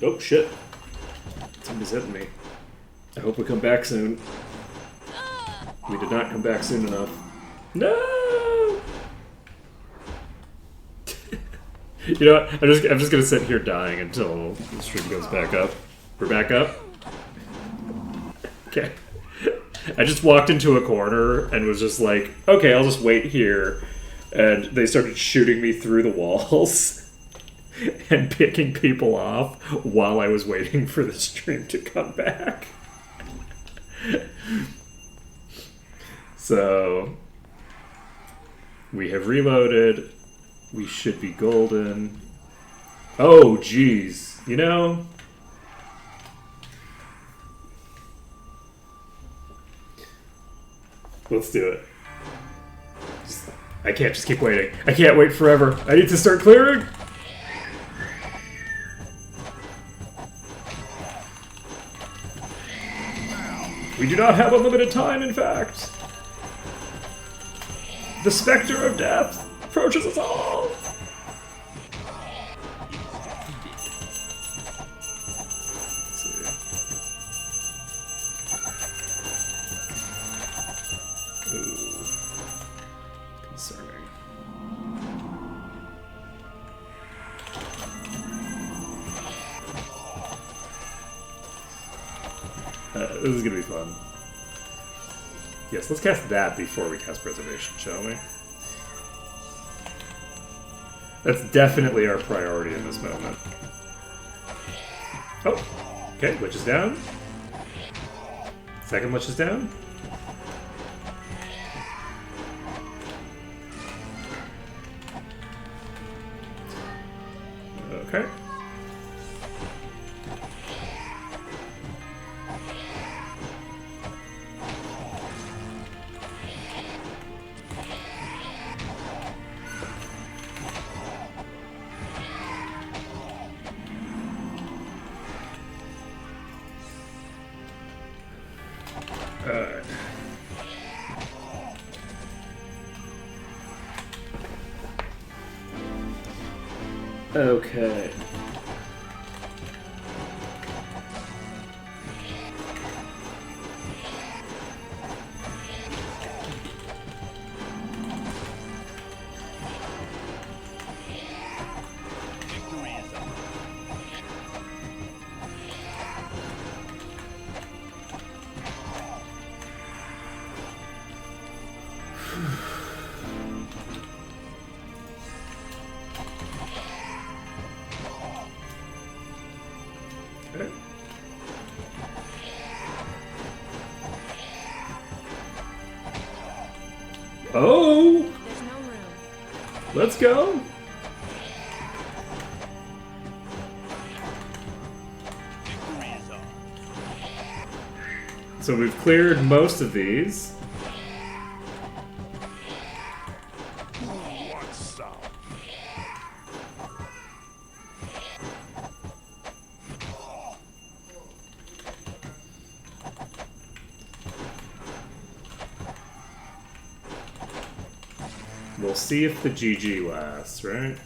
Oh shit. Somebody's hitting me. I hope we come back soon. We did not come back soon enough. No! You know what? I'm just gonna sit here dying until the stream goes back up. We're back up? Okay. I just walked into a corner and was just like, okay, I'll just wait here. And they started shooting me through the walls and picking people off while I was waiting for the stream to come back. So, we have reloaded. We should be golden. Oh, geez. You know? Let's do it. I can't just keep waiting. I can't wait forever. I need to start clearing. We do not have unlimited time, in fact. The specter of death approaches us all. Let's see. Ooh. Concerning. This is gonna be fun. Yes, let's cast that before we cast Preservation, shall we? That's definitely our priority in this moment. Oh, okay, Lich is down. Second Lich is down. Okay. Okay. Oh! There's no room. Let's go! So we've cleared most of these. We'll see if the GG lasts, right?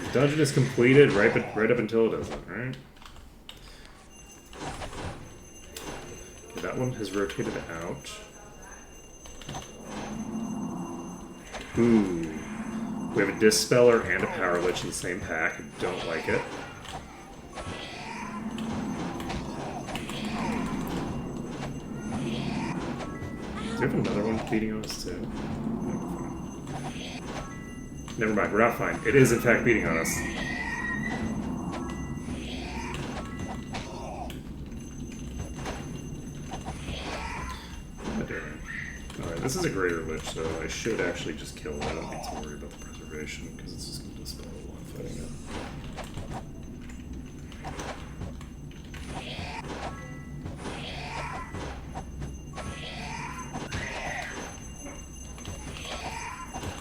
The dungeon is completed right up until it isn't, right? Okay, that one has rotated out. Ooh. We have a Dispeller and a Power Lich in the same pack. I don't like it. Do we have another one beating on us too? Never mind, we're not fine. It is in fact beating on us. What am I doing? Alright, this is a Greater Lich, so I should actually just kill it. I don't need to worry about the preservation, because it's just going to dispel while I'm fighting it.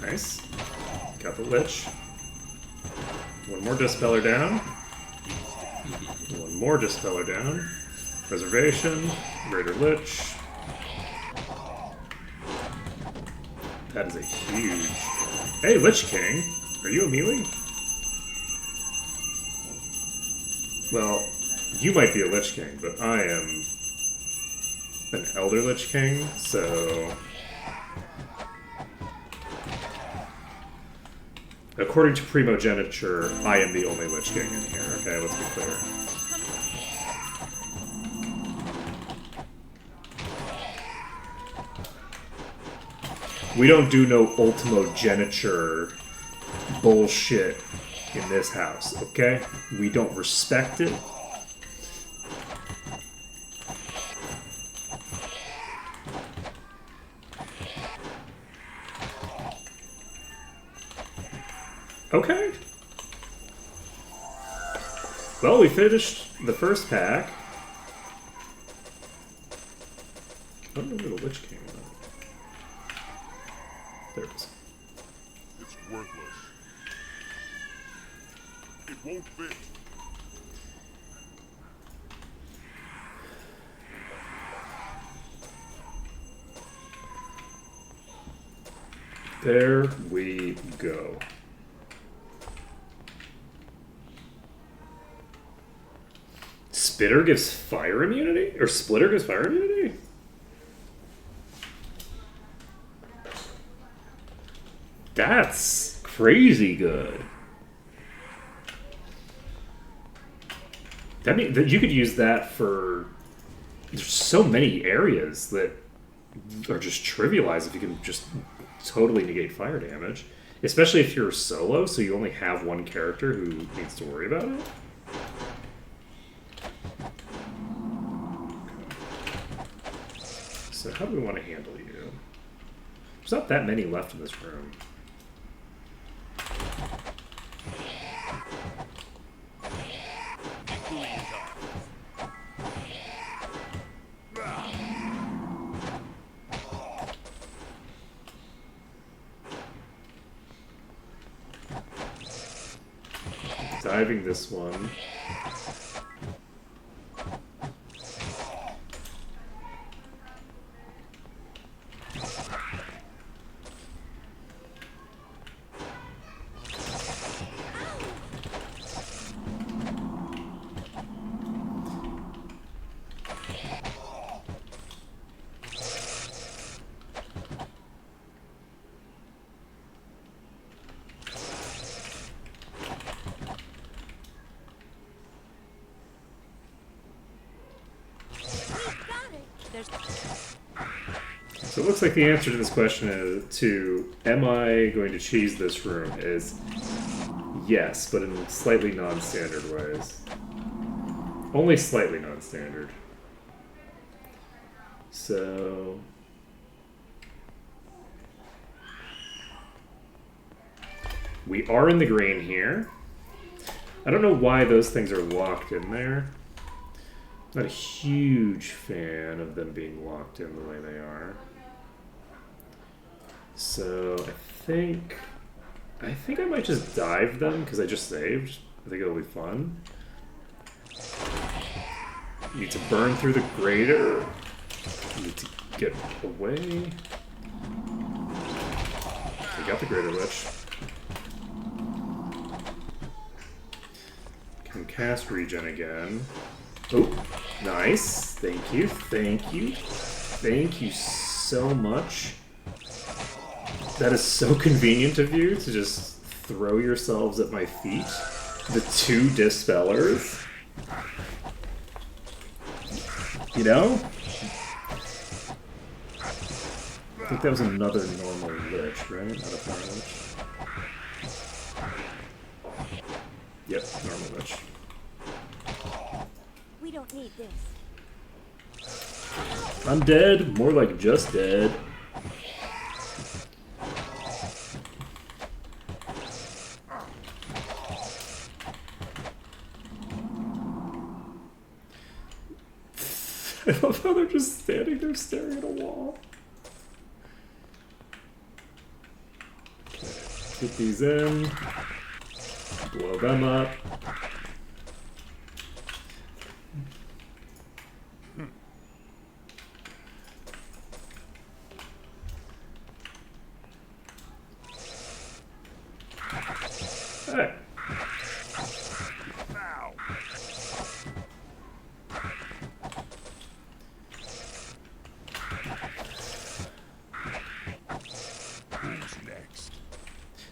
Nice. Got the Lich. One more Dispeller down. One more Dispeller down. Preservation. Greater Lich. That is a huge Hey, Lich King. Are you a melee? Well, you might be a Lich King, but I am an Elder Lich King, so... According to primogeniture, I am the only Lich King in here, okay? Let's be clear. We don't do no ultimogeniture bullshit in this house, okay? We don't respect it. Okay. Well, we finished the first pack. I don't know where the Lich King went. There it is. It's worthless. It won't fit. There we go. Spitter gives fire immunity? Or Splitter gives fire immunity? That's crazy good. That mean that you could use that for... There's so many areas that are just trivialized if you can just totally negate fire damage. Especially if you're solo, so you only have one character who needs to worry about it. So how do we want to handle you? There's not that many left in this room. Diving this one. So it looks like the answer to this question am I going to cheese this room is yes, but in slightly non-standard ways. Only slightly non-standard. So... we are in the green here. I don't know why those things are locked in there. Not a huge fan of them being locked in the way they are. So I think I might just dive them because I just saved. I think it'll be fun. Need to burn through the grater. Need to get away. We got the grater lich. Can cast regen again. Oh, nice. Thank you. Thank you. Thank you so much. That is so convenient of you to just throw yourselves at my feet. The two dispellers. You know? I think that was another normal lich, right? Not a fire lich. Yep, normal lich. We don't need this. I'm dead. More like just dead. I love how they're just standing there staring at a wall. Okay, get these in. Blow them up.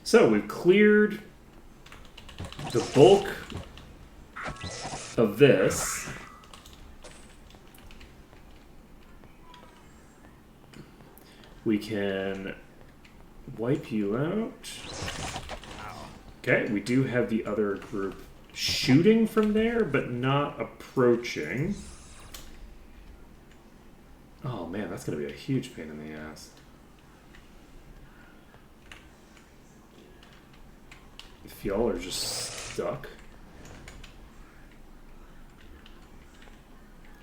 So we've cleared the bulk of this. We can wipe you out. Okay, we do have the other group shooting from there, but not approaching. Oh man, that's going to be a huge pain in the ass. If y'all are just stuck.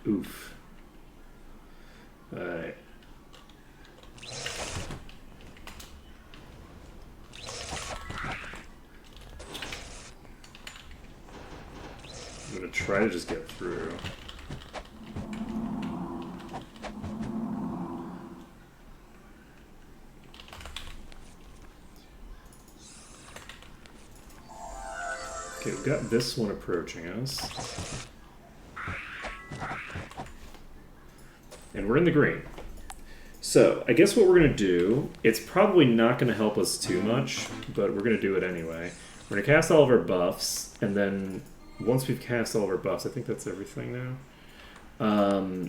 Oof. Alright. I'm gonna try to just get through. Okay, we've got this one approaching us. And we're in the green. So, I guess what we're going to do, it's probably not going to help us too much, but we're going to do it anyway. We're going to cast all of our buffs, and then once we've cast all of our buffs, I think that's everything now,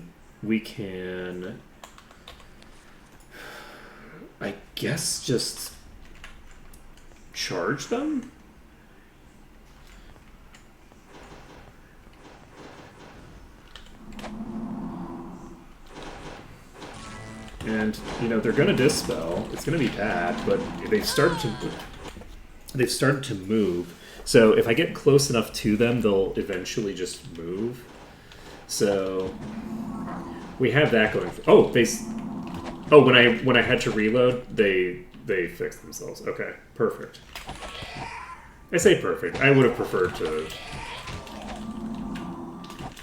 we can, I guess, just charge them? And, you know, they're going to dispel. It's going to be bad, but they've started to move. So if I get close enough to them, they'll eventually just move. So we have that going. Oh, when I had to reload, they fixed themselves. Okay, perfect. I say perfect. I would have preferred to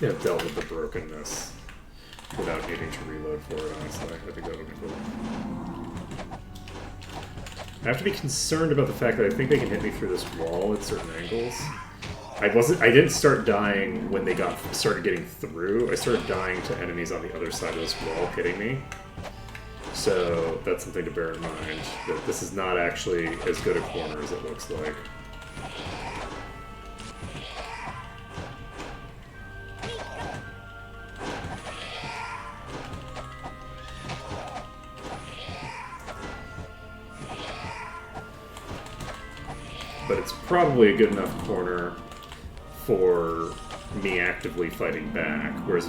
have dealt with the brokenness without needing to reload for it, honestly. I think that would be cool. I have to be concerned about the fact that I think they can hit me through this wall at certain angles. I didn't start dying when they started getting through. I started dying to enemies on the other side of this wall hitting me. So that's something to bear in mind, that this is not actually as good a corner as it looks like. But it's probably a good enough corner for me actively fighting back, whereas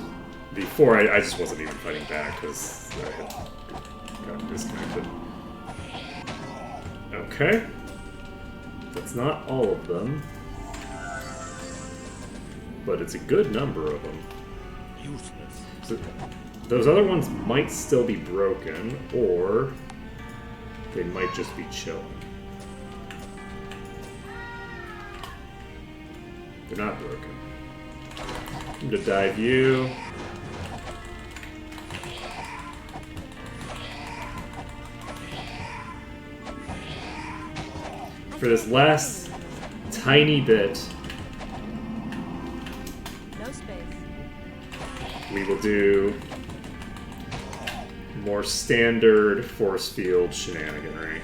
before I just wasn't even fighting back because I had gotten disconnected. Okay. That's not all of them, but it's a good number of them. Useless. So those other ones might still be broken, or they might just be chilling. They're not broken. I'm gonna dive you. For this last tiny bit, No space. we will do more standard force field shenaniganry.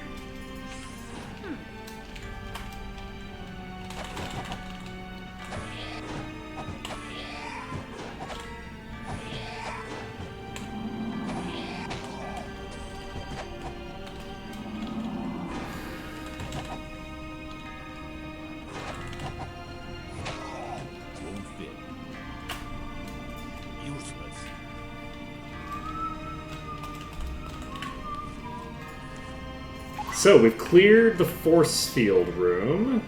Won't fit. Useless. So we've cleared the force field room.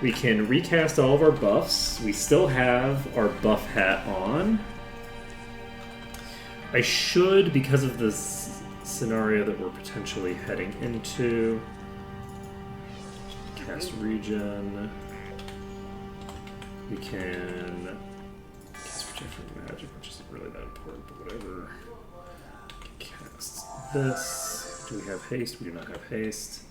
We can recast all of our buffs. We still have our buff hat on. I should, because of this scenario that we're potentially heading into, cast regen. We can cast protect from magic, which isn't really that important, but whatever. Cast this. Do we have haste? We do not have haste.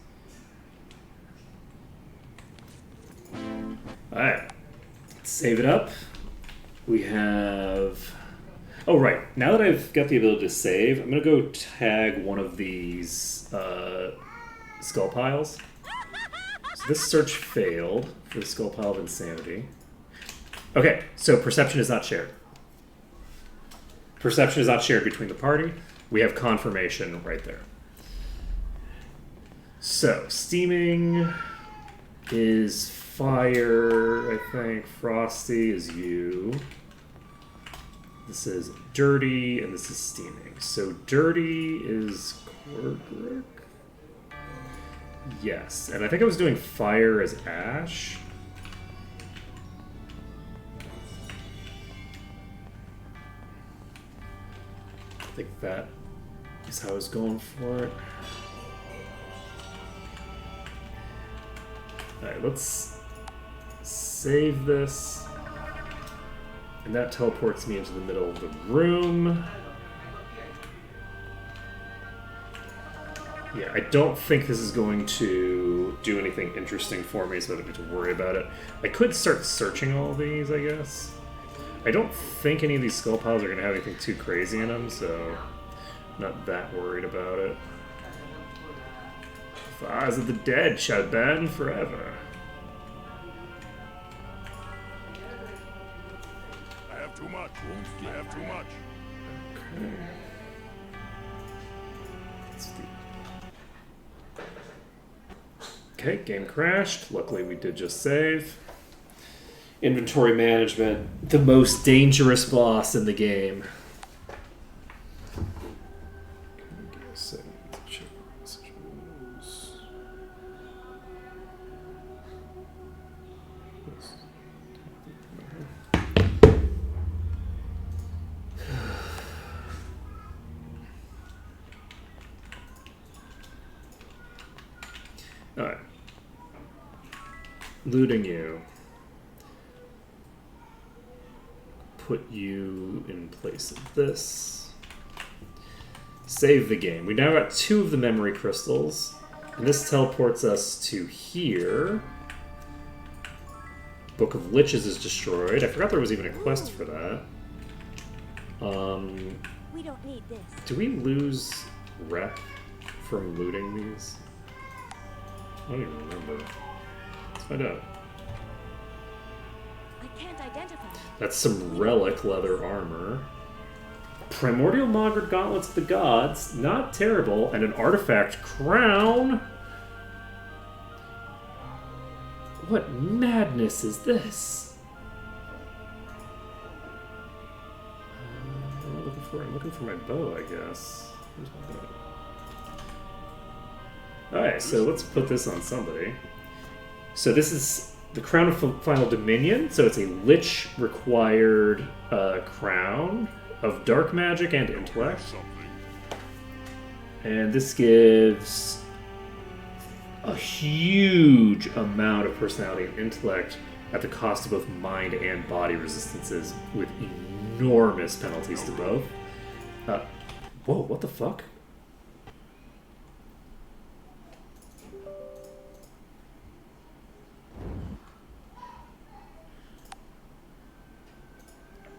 Alright. Let's save it up. We have... Oh, right. Now that I've got the ability to save, I'm going to go tag one of these skull piles. So this search failed for the skull pile of insanity. Okay, so perception is not shared. Perception is not shared between the party. We have confirmation right there. So, steaming is fire, I think. Frosty is you. This is dirty, and this is steaming. So dirty is Korgrick? Yes, and I think I was doing fire as Ash. I think that is how I was going for it. Alright, let's save this. And that teleports me into the middle of the room. Yeah, I don't think this is going to do anything interesting for me, so I don't need to worry about it. I could start searching all these, I guess. I don't think any of these skull piles are going to have anything too crazy in them, so I'm not that worried about it. The eyes of the dead shall burn forever. I have too much. I have too much. Okay. Okay, game crashed. Luckily we did just save. Inventory management, the most dangerous boss in the game. Alright. Looting you. Put you in place of this. Save the game. We now got 2 of the memory crystals. And this teleports us to here. Book of Liches is destroyed. I forgot there was even a quest for that. We don't need this. Do we lose rep from looting these? I don't even remember. Let's find out. I can't identify. That's some relic leather armor. Primordial Maugred Gauntlets of the Gods. Not terrible. And an artifact crown. What madness is this? What am I looking for? I'm looking for my bow, I guess. Where's my bow? Alright, so let's put this on somebody. So this is the Crown of Final Dominion. So it's a Lich required crown of dark magic and intellect. And this gives a huge amount of personality and intellect at the cost of both mind and body resistances, with enormous penalties to both. Whoa, what the fuck?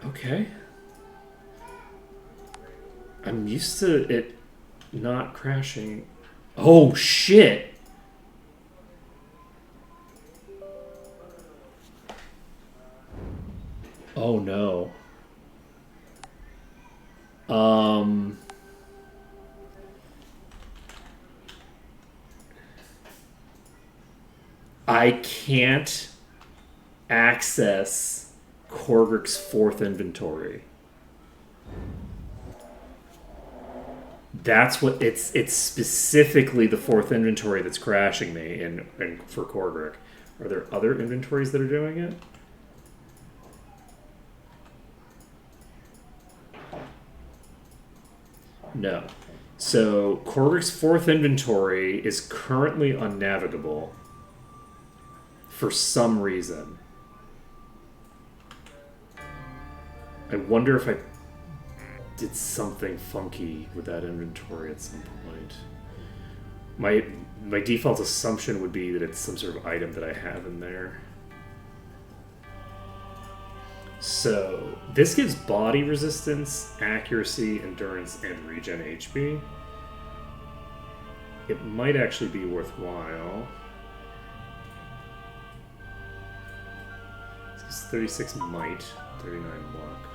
Okay. I'm used to it not crashing. Oh, shit! Oh, no. I can't access Korgrick's 4th inventory. That's what it's specifically the 4th inventory that's crashing me in for Korgrick. Are there other inventories that are doing it? No. So Korgrick's 4th inventory is currently unnavigable for some reason. I wonder if I did something funky with that inventory at some point. My default assumption would be that it's some sort of item that I have in there. So, this gives body resistance, accuracy, endurance, and regen HP. It might actually be worthwhile. It's 36 might, 39 luck.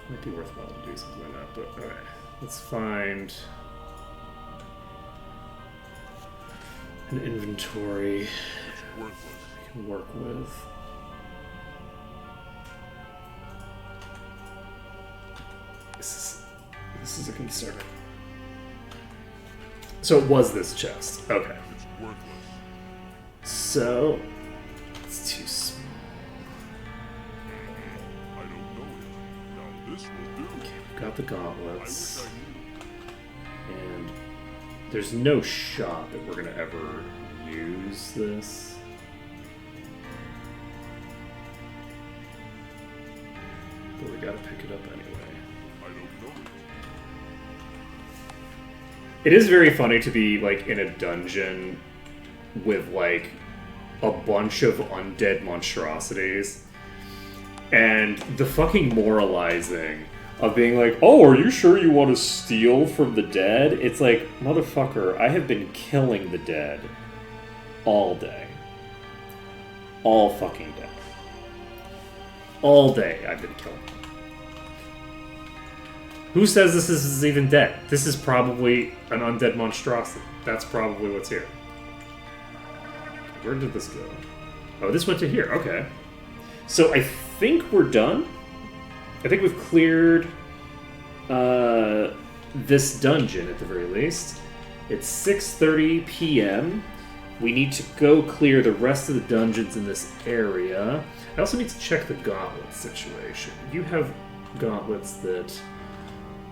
Might be worthwhile to do something like that, but alright. Let's find an inventory Worthless. we can work with. This is a concern. So it was this chest. Okay. It's worthless. So it's too small. I don't know it. Now this will do. Okay, we've got the I gauntlets. wish I knew. And there's no shot that we're gonna ever use this. But we gotta pick it up anyway. I don't know it. It is very funny to be like in a dungeon with like a bunch of undead monstrosities and the fucking moralizing of being like, oh, are you sure you want to steal from the dead? It's like, motherfucker, I have been killing the dead all day. All fucking day. All day I've been killing them. Who says this is even dead? This is probably an undead monstrosity. That's probably what's here. Where did this go? Oh, this went to here. Okay. So I think we're done. I think we've cleared this dungeon at the very least. It's 6:30 p.m. We need to go clear the rest of the dungeons in this area. I also need to check the gauntlet situation. You have gauntlets that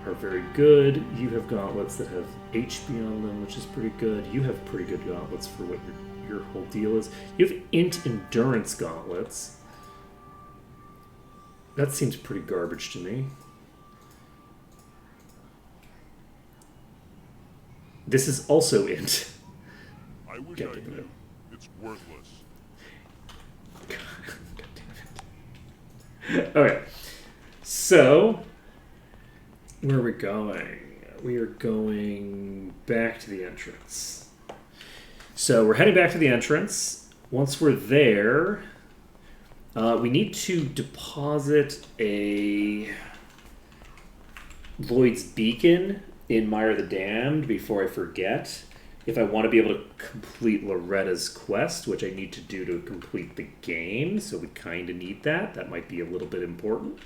are very good. You have gauntlets that have HP on them, which is pretty good. You have pretty good gauntlets for what your whole deal is. You have int endurance gauntlets. That seems pretty garbage to me. This is also int. I wish God I damn knew. it. It's worthless. God damn it. Okay. So, where are we going? We are going back to the entrance. So we're heading back to the entrance. Once we're there, we need to deposit a Lloyd's Beacon in Mire the Damned before I forget. If I want to be able to complete Loretta's quest, which I need to do to complete the game, so we kind of need that. That might be a little bit important.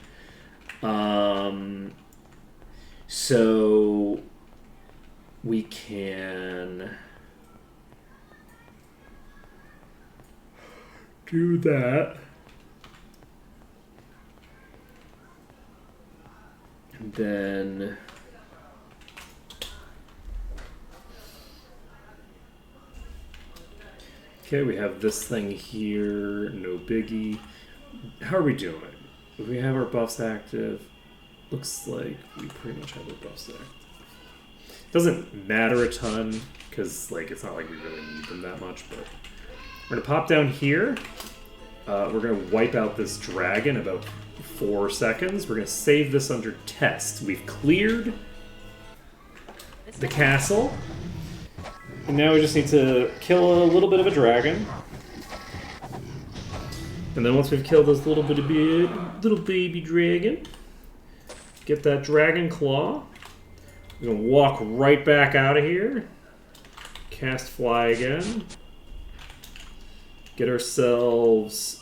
So we can do that. And then okay, we have this thing here, no biggie. How are we doing? We have our buffs active. Looks like we pretty much have our buffs active. Doesn't matter a ton, because like it's not like we really need them that much, but we're gonna pop down here. We're gonna wipe out this dragon in about 4 seconds. We're gonna save this under test. We've cleared the castle. And now we just need to kill a little bit of a dragon. And then once we've killed this little baby dragon, get that dragon claw. We're gonna walk right back out of here. Cast fly again. Get ourselves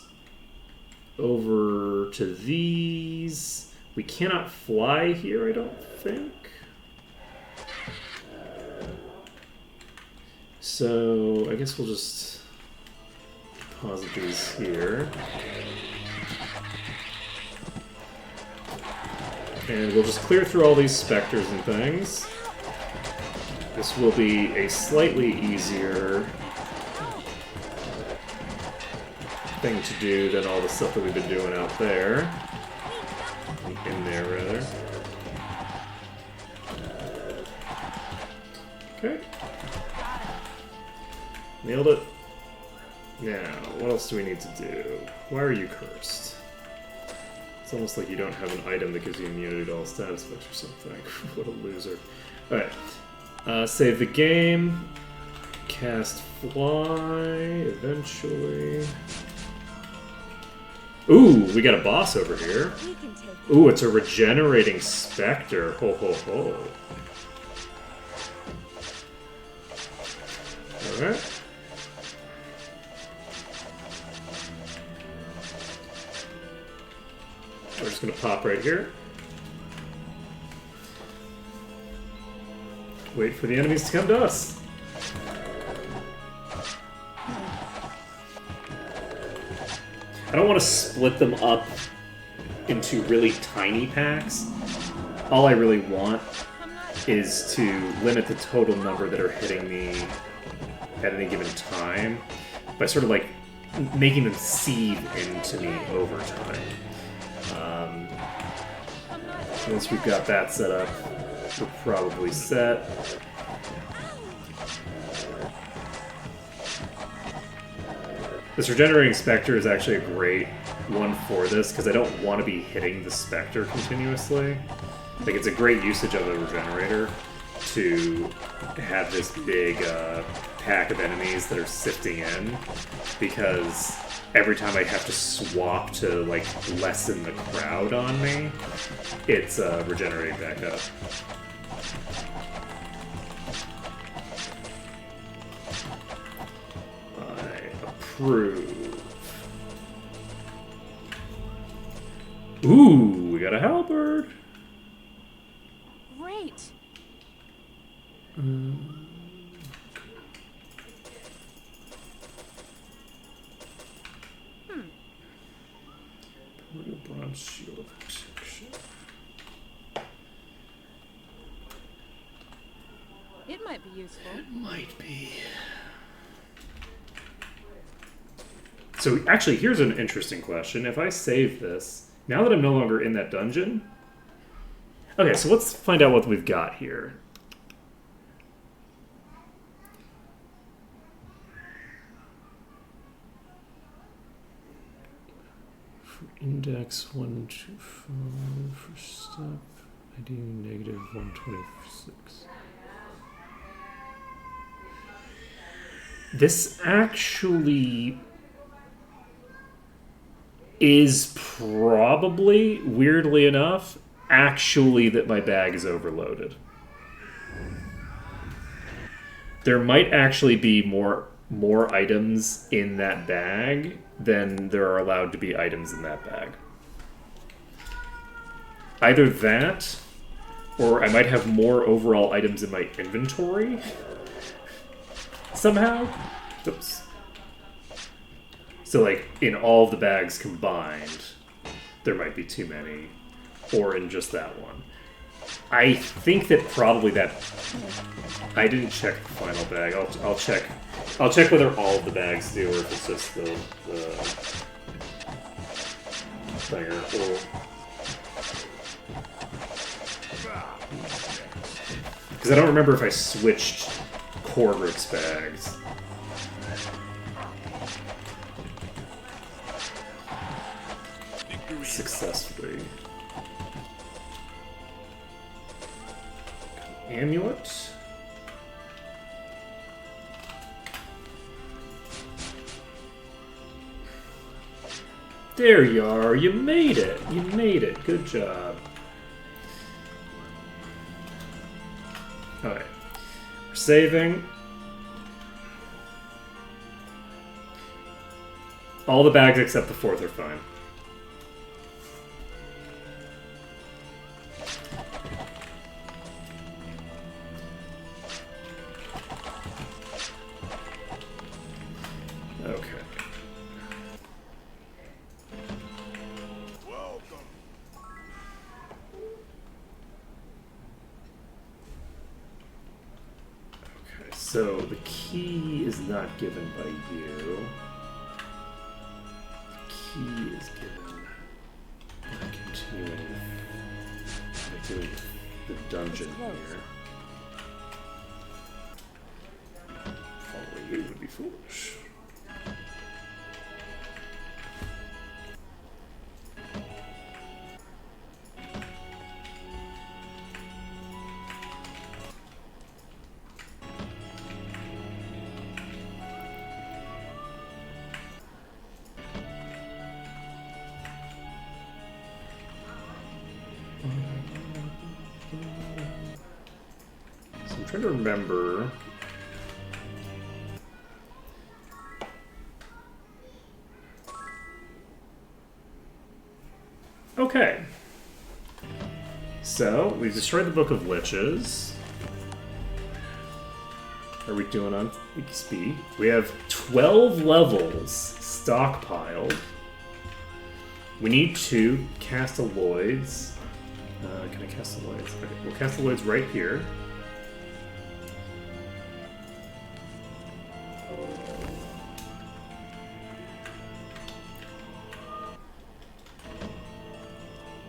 over to these. We cannot fly here, I don't think. So I guess we'll just deposit these here. And we'll just clear through all these specters and things. This will be a slightly easier thing to do than all the stuff that we've been doing out there. In there, rather. Okay. Nailed it. Now, what else do we need to do? Why are you cursed? It's almost like you don't have an item that gives you immunity to all status effects or something. What a loser. Alright. Save the game. Cast Fly, eventually. Ooh, we got a boss over here. We can take it. Ooh, it's a regenerating specter. Ho ho ho. Alright. We're just gonna pop right here. Wait for the enemies to come to us. I don't want to split them up into really tiny packs. All I really want is to limit the total number that are hitting me at any given time by sort of like making them seed into me over time. Once we've got that set up, we're probably set. This regenerating specter is actually a great one for this, because I don't want to be hitting the specter continuously. Like, it's a great usage of a regenerator to have this big pack of enemies that are sifting in, because every time I have to swap to, like, lessen the crowd on me, it's regenerating back up. I approve. Ooh, we got a halberd. Great. Bronze shield of protection. It might be useful. Might be. So actually, here's an interesting question. If I save this, now that I'm no longer in that dungeon... Okay, so let's find out what we've got here. For index 125 for step, ID negative 126. This actually is probably, weirdly enough, actually that my bag is overloaded. There might actually be more items in that bag than there are allowed to be items in that bag. Either that, or I might have more overall items in my inventory somehow. Oops. So, like, in all the bags combined, there might be too many, or in just that one. I think that probably that... I didn't check the final bag. I'll check. I'll check whether all of the bags do, or if it's just the thinger. Because I don't remember if I switched Corvix bags. Successfully. Amulet. There you are. You made it. You made it. Good job. Alright. We're saving. All the bags except the fourth are fine. Okay. Okay, so the key is not given by you. The key is given by continuing by doing the dungeon here. Following you would be foolish. So I'm trying to remember. Okay. So, we've destroyed the Book of Liches. Are we doing on XP? We have 12 levels stockpiled. We need 2 Castelloids. Can I Castelloids? Okay, we'll Castelloids right here.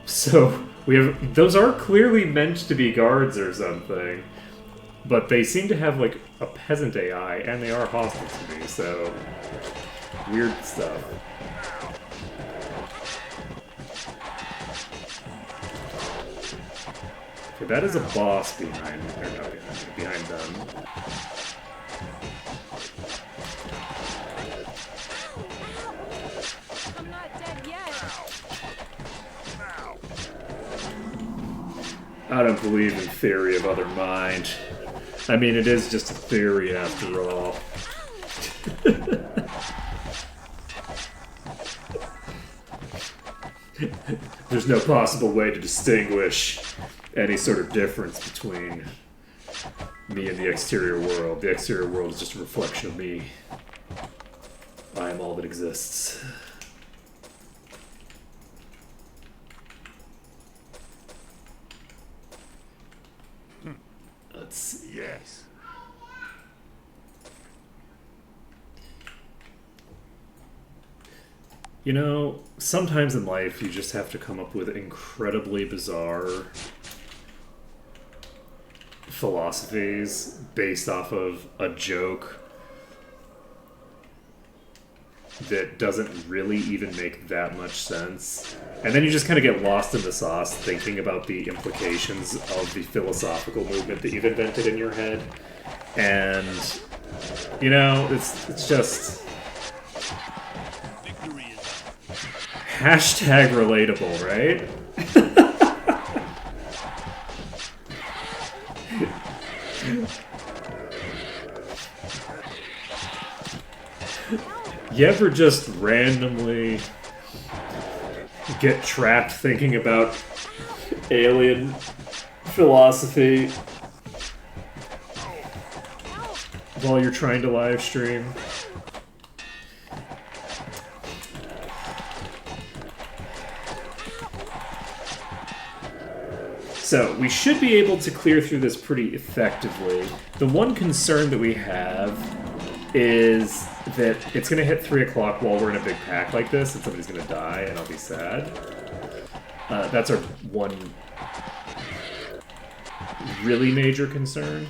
So, we have... Those are clearly meant to be guards or something. But they seem to have, like, a peasant AI, and they are hostile to me, so... Weird stuff. Okay, that is a boss behind... Or not behind them. I'm not dead yet. I don't believe in theory of other mind. I mean, it is just a theory after all. There's no possible way to distinguish any sort of difference between me and the exterior world. The exterior world is just a reflection of me. I am all that exists. Let's see. Yes. You know, sometimes in life you just have to come up with incredibly bizarre philosophies based off of a joke that doesn't really even make that much sense. And then you just kind of get lost in the sauce thinking about the implications of the philosophical movement that you've invented in your head. And, you know, it's just... Victory is Hashtag relatable, right? You ever just randomly get trapped thinking about alien philosophy while you're trying to live stream? So, we should be able to clear through this pretty effectively. The one concern that we have is that it's going to hit 3 o'clock while we're in a big pack like this, and somebody's going to die, and I'll be sad. That's our one really major concern.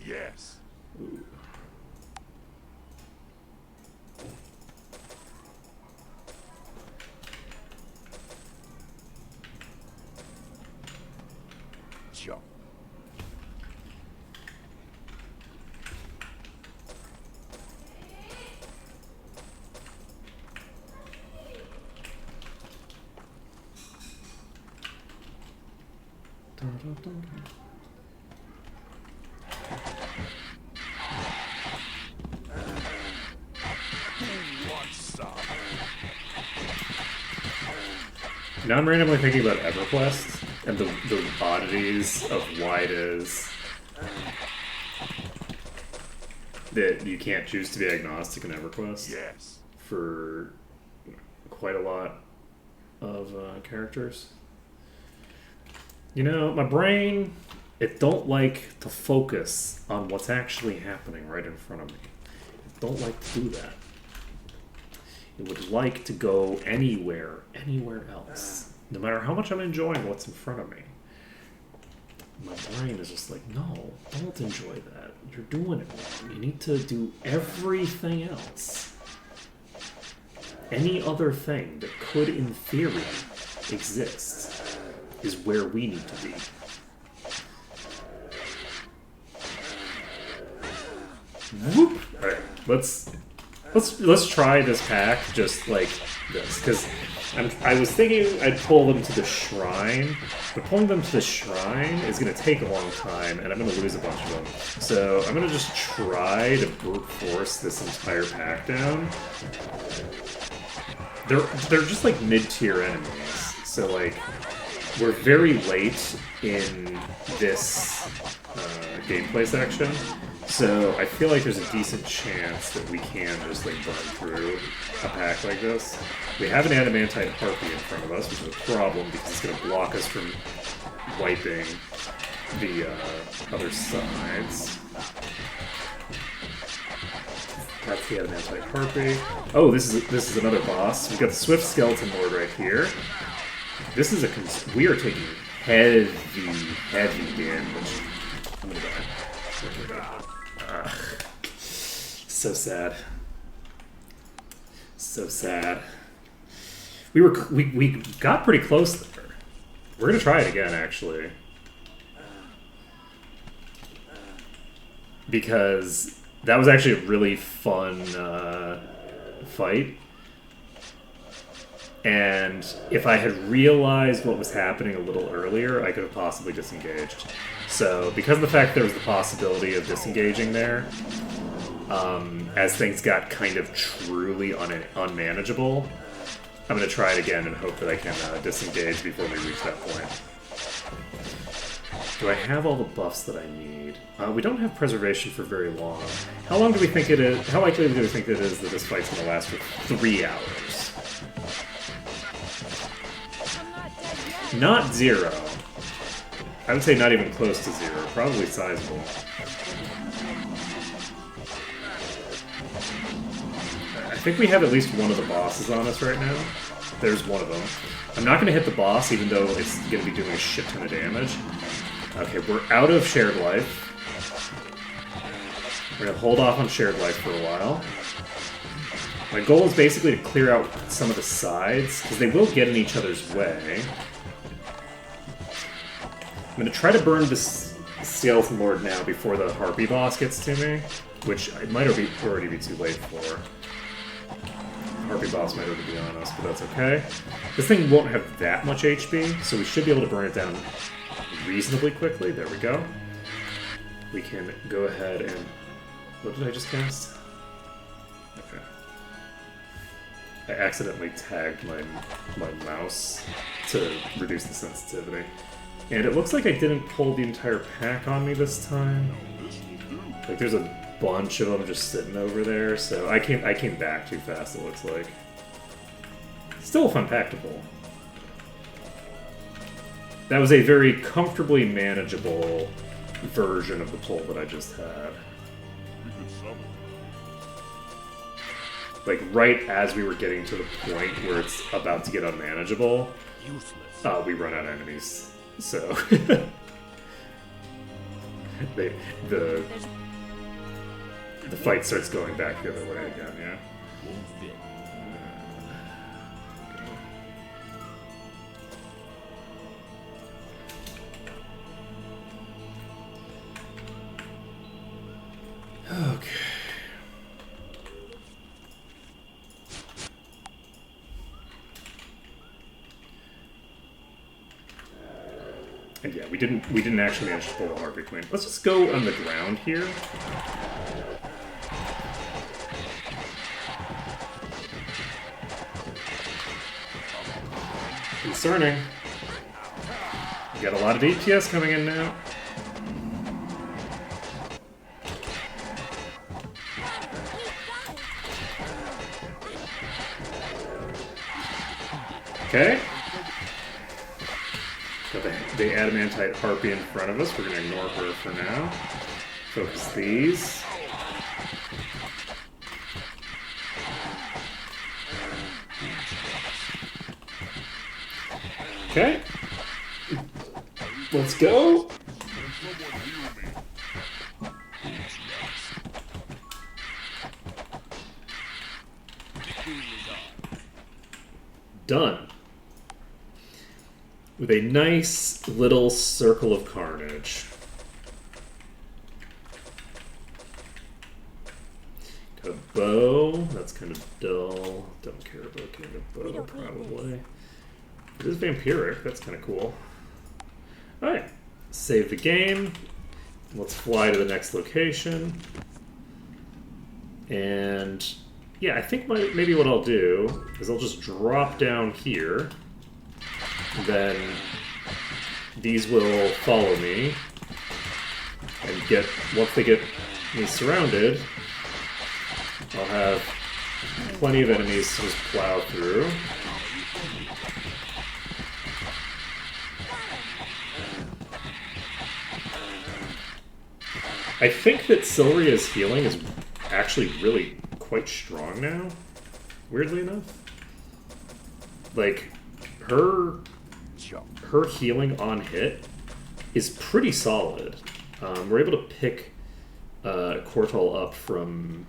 Yes. Jump. What's up? Now I'm randomly thinking about EverQuest and the oddities of why it is that you can't choose to be agnostic in EverQuest Yes. for quite a lot of characters. You know, my brain, it don't like to focus on what's actually happening right in front of me. It don't like to do that. It would like to go anywhere else. No matter how much I'm enjoying what's in front of me. My brain is just like, no, don't enjoy that. You're doing it wrong. You need to do everything else. Any other thing that could, in theory, exist is where we need to be. Whoop! let's try this pack just like this, because I was thinking I'd pull them to the shrine, but pulling them to the shrine is going to take a long time, and I'm going to lose a bunch of them. So I'm going to just try to brute force this entire pack down. They're just like mid-tier enemies, so like we're very late in this gameplay section, so I feel like there's a decent chance that we can just like burn through a pack like this. We have an adamantite harpy in front of us, which is a problem because it's going to block us from wiping the other sides. That's the adamantite harpy. Oh, this is another boss. We've got the swift skeleton lord right here. This is we are taking heavy damage. I'm gonna die. So sad. So sad. We got pretty close there. We're gonna try it again, actually, because that was actually a really fun fight. And if I had realized what was happening a little earlier, I could have possibly disengaged. So, because of the fact there was the possibility of disengaging there, as things got kind of truly unmanageable, I'm going to try it again and hope that I can disengage before we reach that point. Do I have all the buffs that I need? We don't have preservation for very long. How long do we think it is? How likely do we think it is that this fight's going to last for 3 hours? Not 0. I would say not even close to 0. Probably sizable. I think we have at least one of the bosses on us right now. There's one of them. I'm not going to hit the boss, even though it's going to be doing a shit ton of damage. Okay, we're out of shared life. We're going to hold off on shared life for a while. My goal is basically to clear out some of the sides, because they will get in each other's way. I'm going to try to burn this skeleton lord now before the harpy boss gets to me, which it might already be too late for. Harpy boss might already be on us, but that's okay. This thing won't have that much HP, so we should be able to burn it down reasonably quickly. There we go. We can go ahead and... What did I just cast? Okay. I accidentally tagged my mouse to reduce the sensitivity. And it looks like I didn't pull the entire pack on me this time. Like, there's a bunch of them just sitting over there, so I came back too fast, it looks like. Still a fun pack to pull. That was a very comfortably manageable version of the pull that I just had. Like, right as we were getting to the point where it's about to get unmanageable, we run out of enemies. So, the fight starts going back the other way again, yeah? Okay. And yeah, we didn't actually manage to pull the Harpy Queen. Let's just go on the ground here. Concerning. We got a lot of DPS coming in now. Okay. Got the adamantite harpy in front of us. We're going to ignore her for now. Focus these. Okay. Let's go. Done. With a nice little circle of carnage. Got a bow. That's kind of dull. Don't care about getting a We bow, don't need probably. It is vampiric. That's kind of cool. Alright. Save the game. Let's fly to the next location. And yeah, I think maybe what I'll do is I'll just drop down here. Then these will follow me. And once they get me surrounded, I'll have plenty of enemies to just plow through. I think that Silria's healing is actually really quite strong now, weirdly enough. Like, her healing on hit is pretty solid. We're able to pick Cortal up from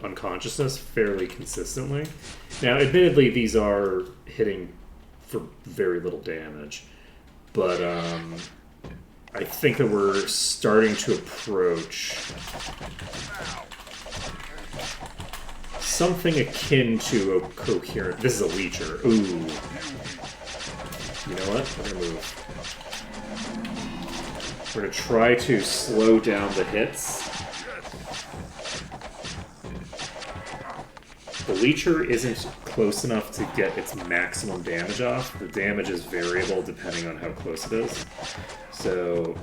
unconsciousness fairly consistently. Now, admittedly, these are hitting for very little damage, but I think that we're starting to approach something akin to a coherent... This is a leecher. Ooh. You know what? We're gonna move. We're gonna try to slow down the hits. The leecher isn't close enough to get its maximum damage off. The damage is variable depending on how close it is. So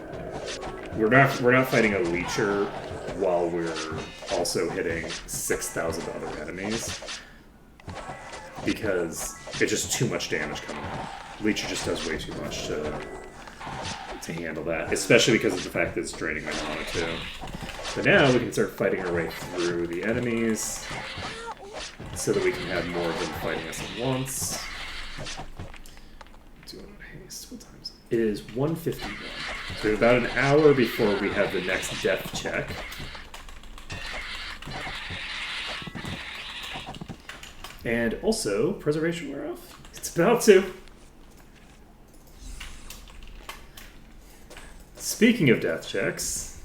we're not fighting a leecher while we're also hitting 6,000 other enemies, because it's just too much damage coming out. Leecher just does way too much to handle that, especially because of the fact that it's draining my mana too. But now we can start fighting our way through the enemies so that we can have more of them fighting us at once. Do it in haste. What time is it? It is 1:51. So we're about an hour before we have the next death check. And also, preservation wear off. It's about to. Speaking of death checks.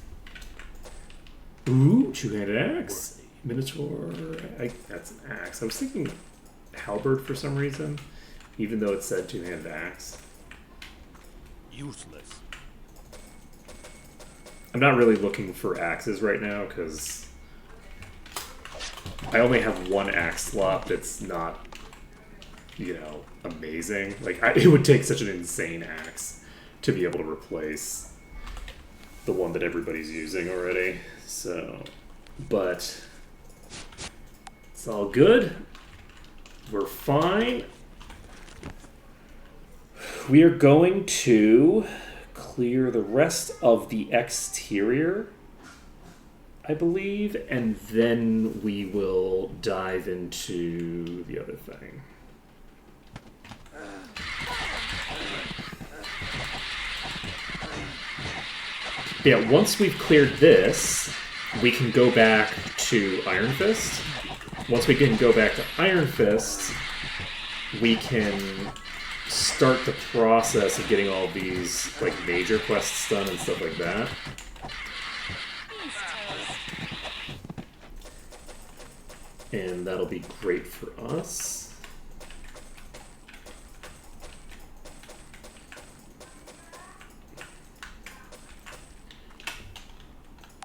Ooh, two-handed axe. Minotaur. That's an axe. I was thinking halberd for some reason, even though it said two-handed axe. Useless. I'm not really looking for axes right now because I only have one axe slot that's not, amazing. Like, it would take such an insane axe to be able to replace the one that everybody's using already. So, but it's all good. We're fine. We are going to clear the rest of the exterior, I believe, and then we will dive into the other thing. Yeah, once we've cleared this, we can go back to Iron Fist. Once we can go back to Iron Fist, we can start the process of getting all these major quests done and stuff like that. And that'll be great for us.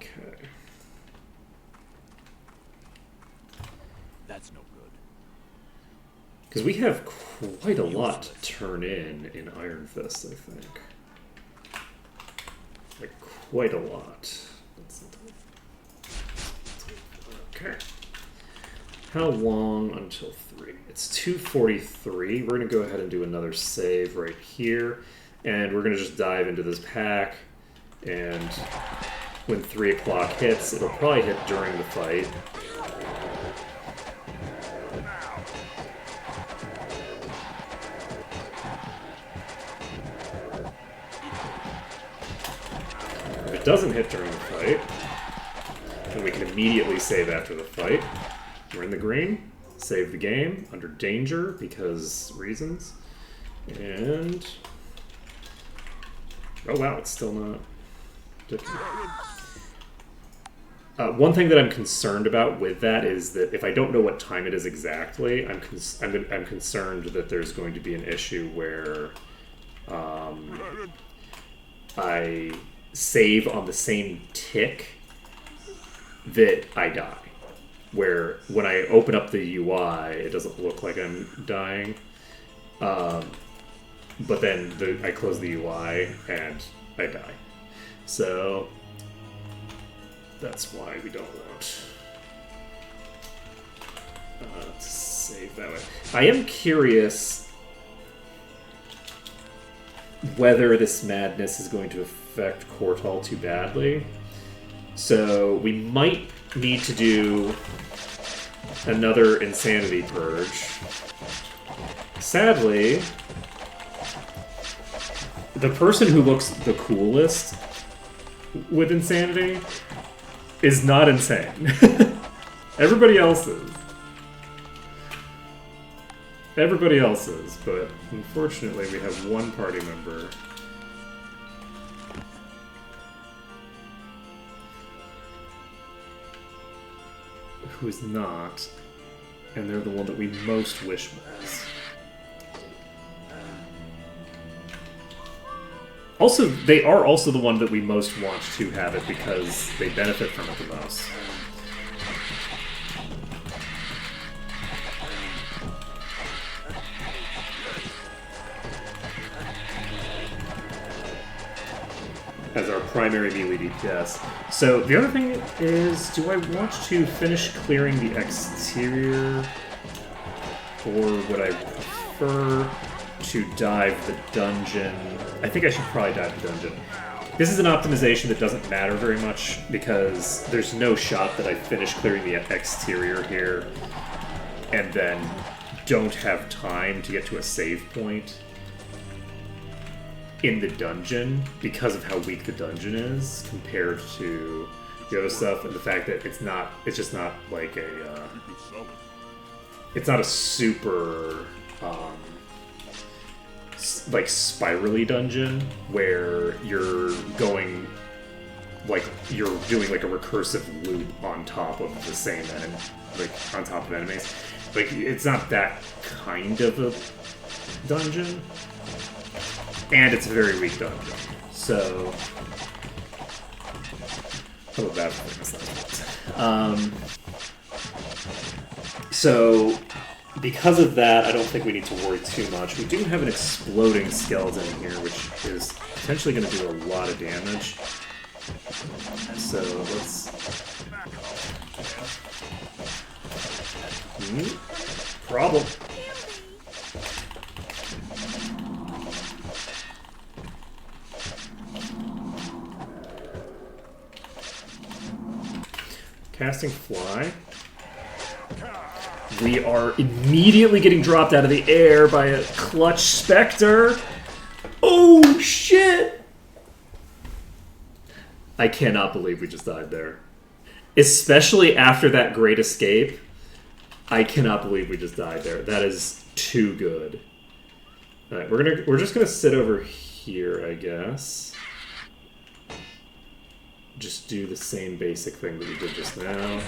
Okay. That's no good. Because we have quite a lot to turn in Iron Fist, I think. Quite a lot. Okay. How long until 3? It's 2:43. We're going to go ahead and do another save right here. And we're going to just dive into this pack. And when 3 o'clock hits, it'll probably hit during the fight. If it doesn't hit during the fight, then we can immediately save after the fight. We're in the green. Save the game under danger because reasons. And oh wow, it's still not. One thing that I'm concerned about with that is that if I don't know what time it is exactly, I'm concerned that there's going to be an issue where I save on the same tick that I die. Where when I open up the UI, it doesn't look like I'm dying. But then I close the UI and I die. So that's why we don't want to save that way. I am curious whether this madness is going to affect Cortal too badly. So we might need to do another insanity purge. Sadly, the person who looks the coolest with insanity is not insane. Everybody else is. Everybody else is, but unfortunately we have one party member who is not, and they're the one that we most wish was. Also, they are also the one that we most want to have it because they benefit from it the most. As our primary melee DPS. So the other thing is, do I want to finish clearing the exterior, or would I prefer to dive the dungeon? I think I should probably dive the dungeon. This is an optimization that doesn't matter very much because there's no shot that I finish clearing the exterior here and then don't have time to get to a save point in the dungeon because of how weak the dungeon is compared to the other stuff, and the fact that it's just not like a it's not a super like spirally dungeon where you're going like you're doing like a recursive loop on top of the same enemy, like on top of enemies. Like it's not that kind of a dungeon. And it's a very weak dungeon. So how about that so because of that, I don't think we need to worry too much. We do have an exploding skeleton here, which is potentially going to do a lot of damage. So let's... Problem. Casting Fly. We are immediately getting dropped out of the air by a clutch specter. Oh, shit! I cannot believe we just died there. Especially after that great escape. I cannot believe we just died there. That is too good. Alright, we're just gonna sit over here, I guess. Just do the same basic thing that we did just now.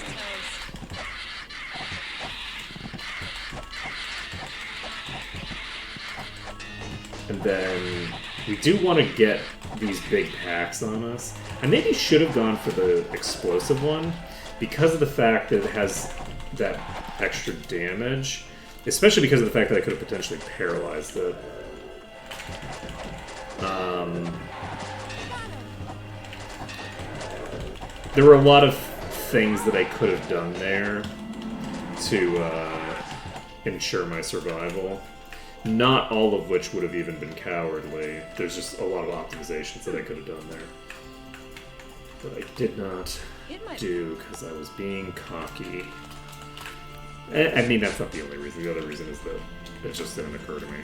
And then we do want to get these big packs on us. I maybe should have gone for the explosive one because of the fact that it has that extra damage. Especially because of the fact that I could have potentially paralyzed it. There were a lot of things that I could have done there to ensure my survival. Not all of which would have even been cowardly. There's just a lot of optimizations that I could have done there. But I did not do because I was being cocky. I mean, that's not the only reason. The other reason is that it just didn't occur to me.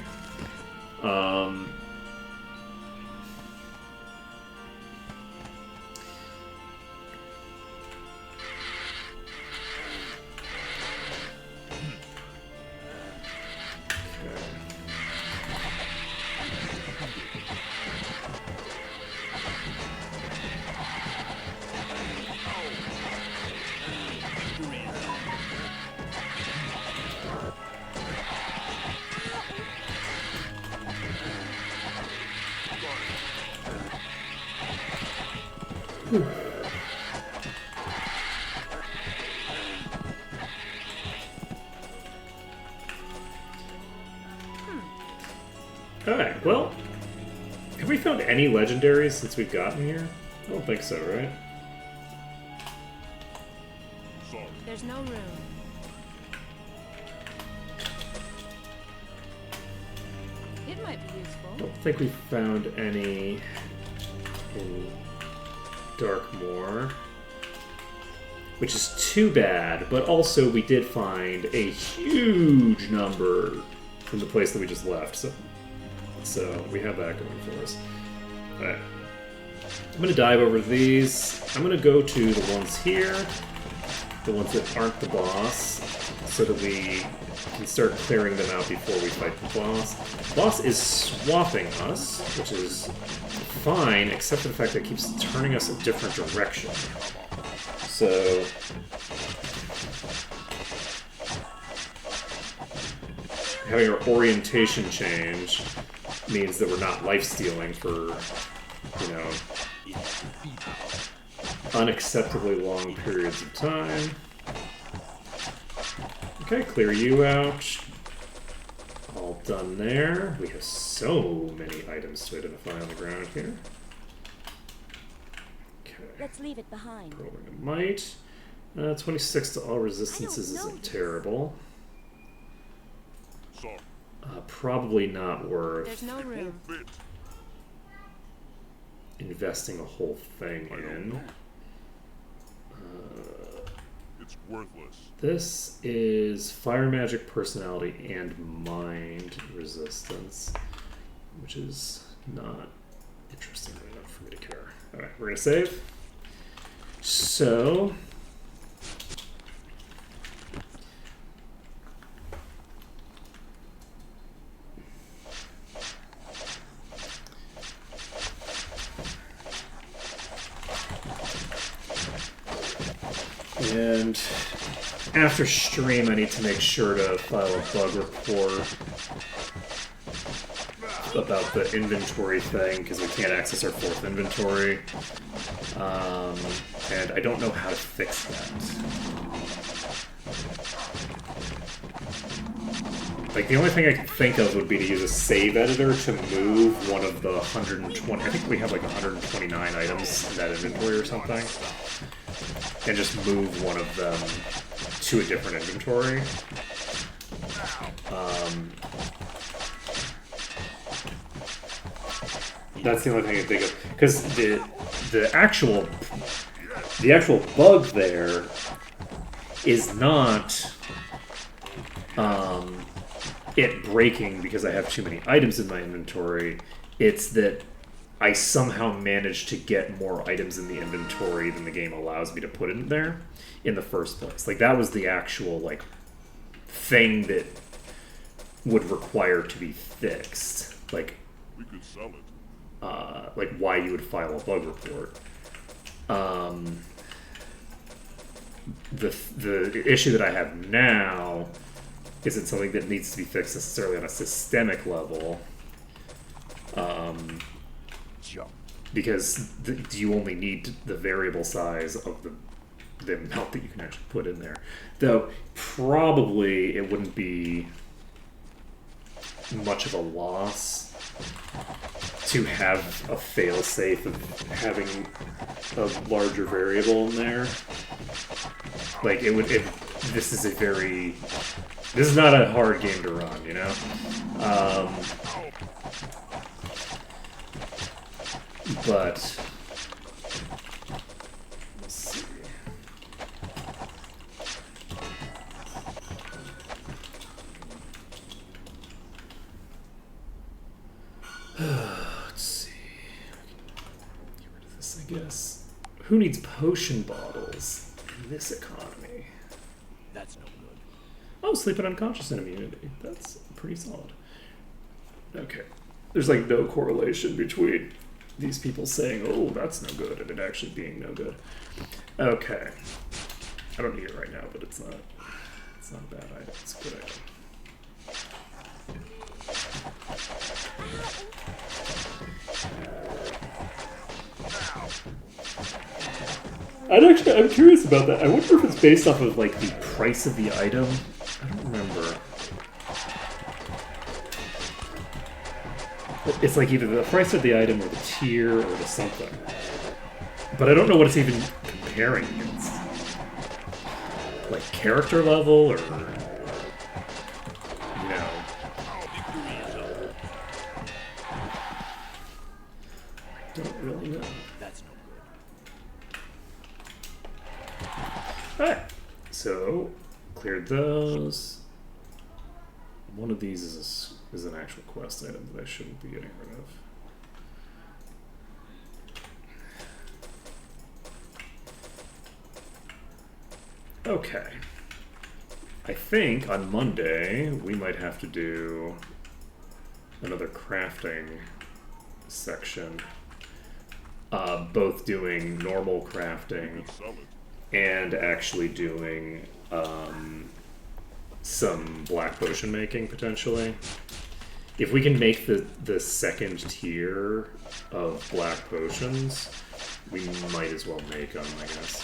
found any legendaries since we've gotten here? I don't think so, right? Sorry. There's no room. It might be I useful. don't think we found any in Darkmoor, which is too bad, but also we did find a huge number from the place that we just left, so we have that going for us. Alright. I'm going to dive over these. I'm going to go to the ones here, the ones that aren't the boss, so that we can start clearing them out before we fight the boss. The boss is swapping us, which is fine, except for the fact that it keeps turning us a different direction. So having our orientation change means that we're not life-stealing for, you know, unacceptably long periods of time. Okay, clear you out. All done there. We have so many items to identify on the ground here. Okay. Let's leave it behind. Rolling a might. 26 to all resistances isn't terrible. Sorry. Probably not worth There's no room. Fit. investing a whole thing I don't in. know. It's worthless. This is fire magic, personality, and mind resistance, which is not interesting enough for me to care. Alright, we're gonna save. So and after stream, I need to make sure to file a bug report about the inventory thing, because we can't access our fourth inventory. And I don't know how to fix that. Like, the only thing I can think of would be to use a save editor to move one of the 120... I think we have like 129 items in that inventory or something. And just move one of them to a different inventory. That's the only thing I can think of, because the actual bug there is not it breaking because I have too many items in my inventory. It's that I somehow managed to get more items in the inventory than the game allows me to put in there in the first place. Like, that was the actual, like, thing that would require to be fixed. Like, We could sell it. like why you would file a bug report. The issue that I have now isn't something that needs to be fixed necessarily on a systemic level. Jump. Because you only need the variable size of the amount that you can actually put in there. Though, probably it wouldn't be much of a loss to have a fail-safe of having a larger variable in there. Like, this is not a hard game to run, you know? But let's see. Let's see. Get rid of this, I guess. Who needs potion bottles in this economy? That's no good. Oh, sleeping unconscious and immunity. That's pretty solid. Okay. There's like no correlation between these people saying, oh, that's no good, and it actually being no good. Okay. I don't need it right now, but it's not a bad item. It's a good item. I'm curious about that. I wonder if it's based off of like the price of the item. I don't remember. It's like either the price of the item or the tier or the something. But I don't know what it's even comparing against. Like character level or, you know. I don't really know. That's no good. Alright, so cleared those. One of these is an actual quest item that I shouldn't be getting rid of. Okay. I think on Monday we might have to do another crafting section. Both doing normal crafting Sell it. and actually doing some black potion making potentially. If we can make the second tier of black potions, we might as well make them, I guess.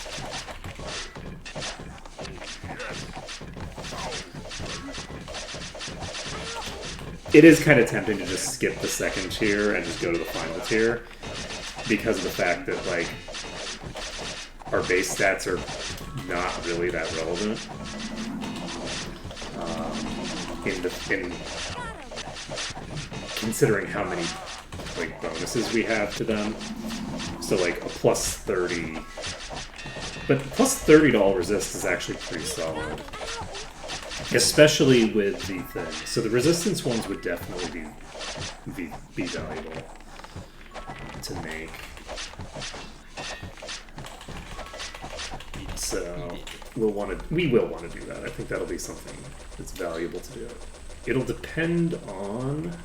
It is kind of tempting to just skip the second tier and just go to the final tier because of the fact that like our base stats are not really that relevant. In considering how many like bonuses we have to them, so like a plus 30, but plus 30 to all resist is actually pretty solid, especially with the thing. So the resistance ones would definitely be valuable to make. So we will want to do that. I think that'll be something that's valuable to do. It'll depend on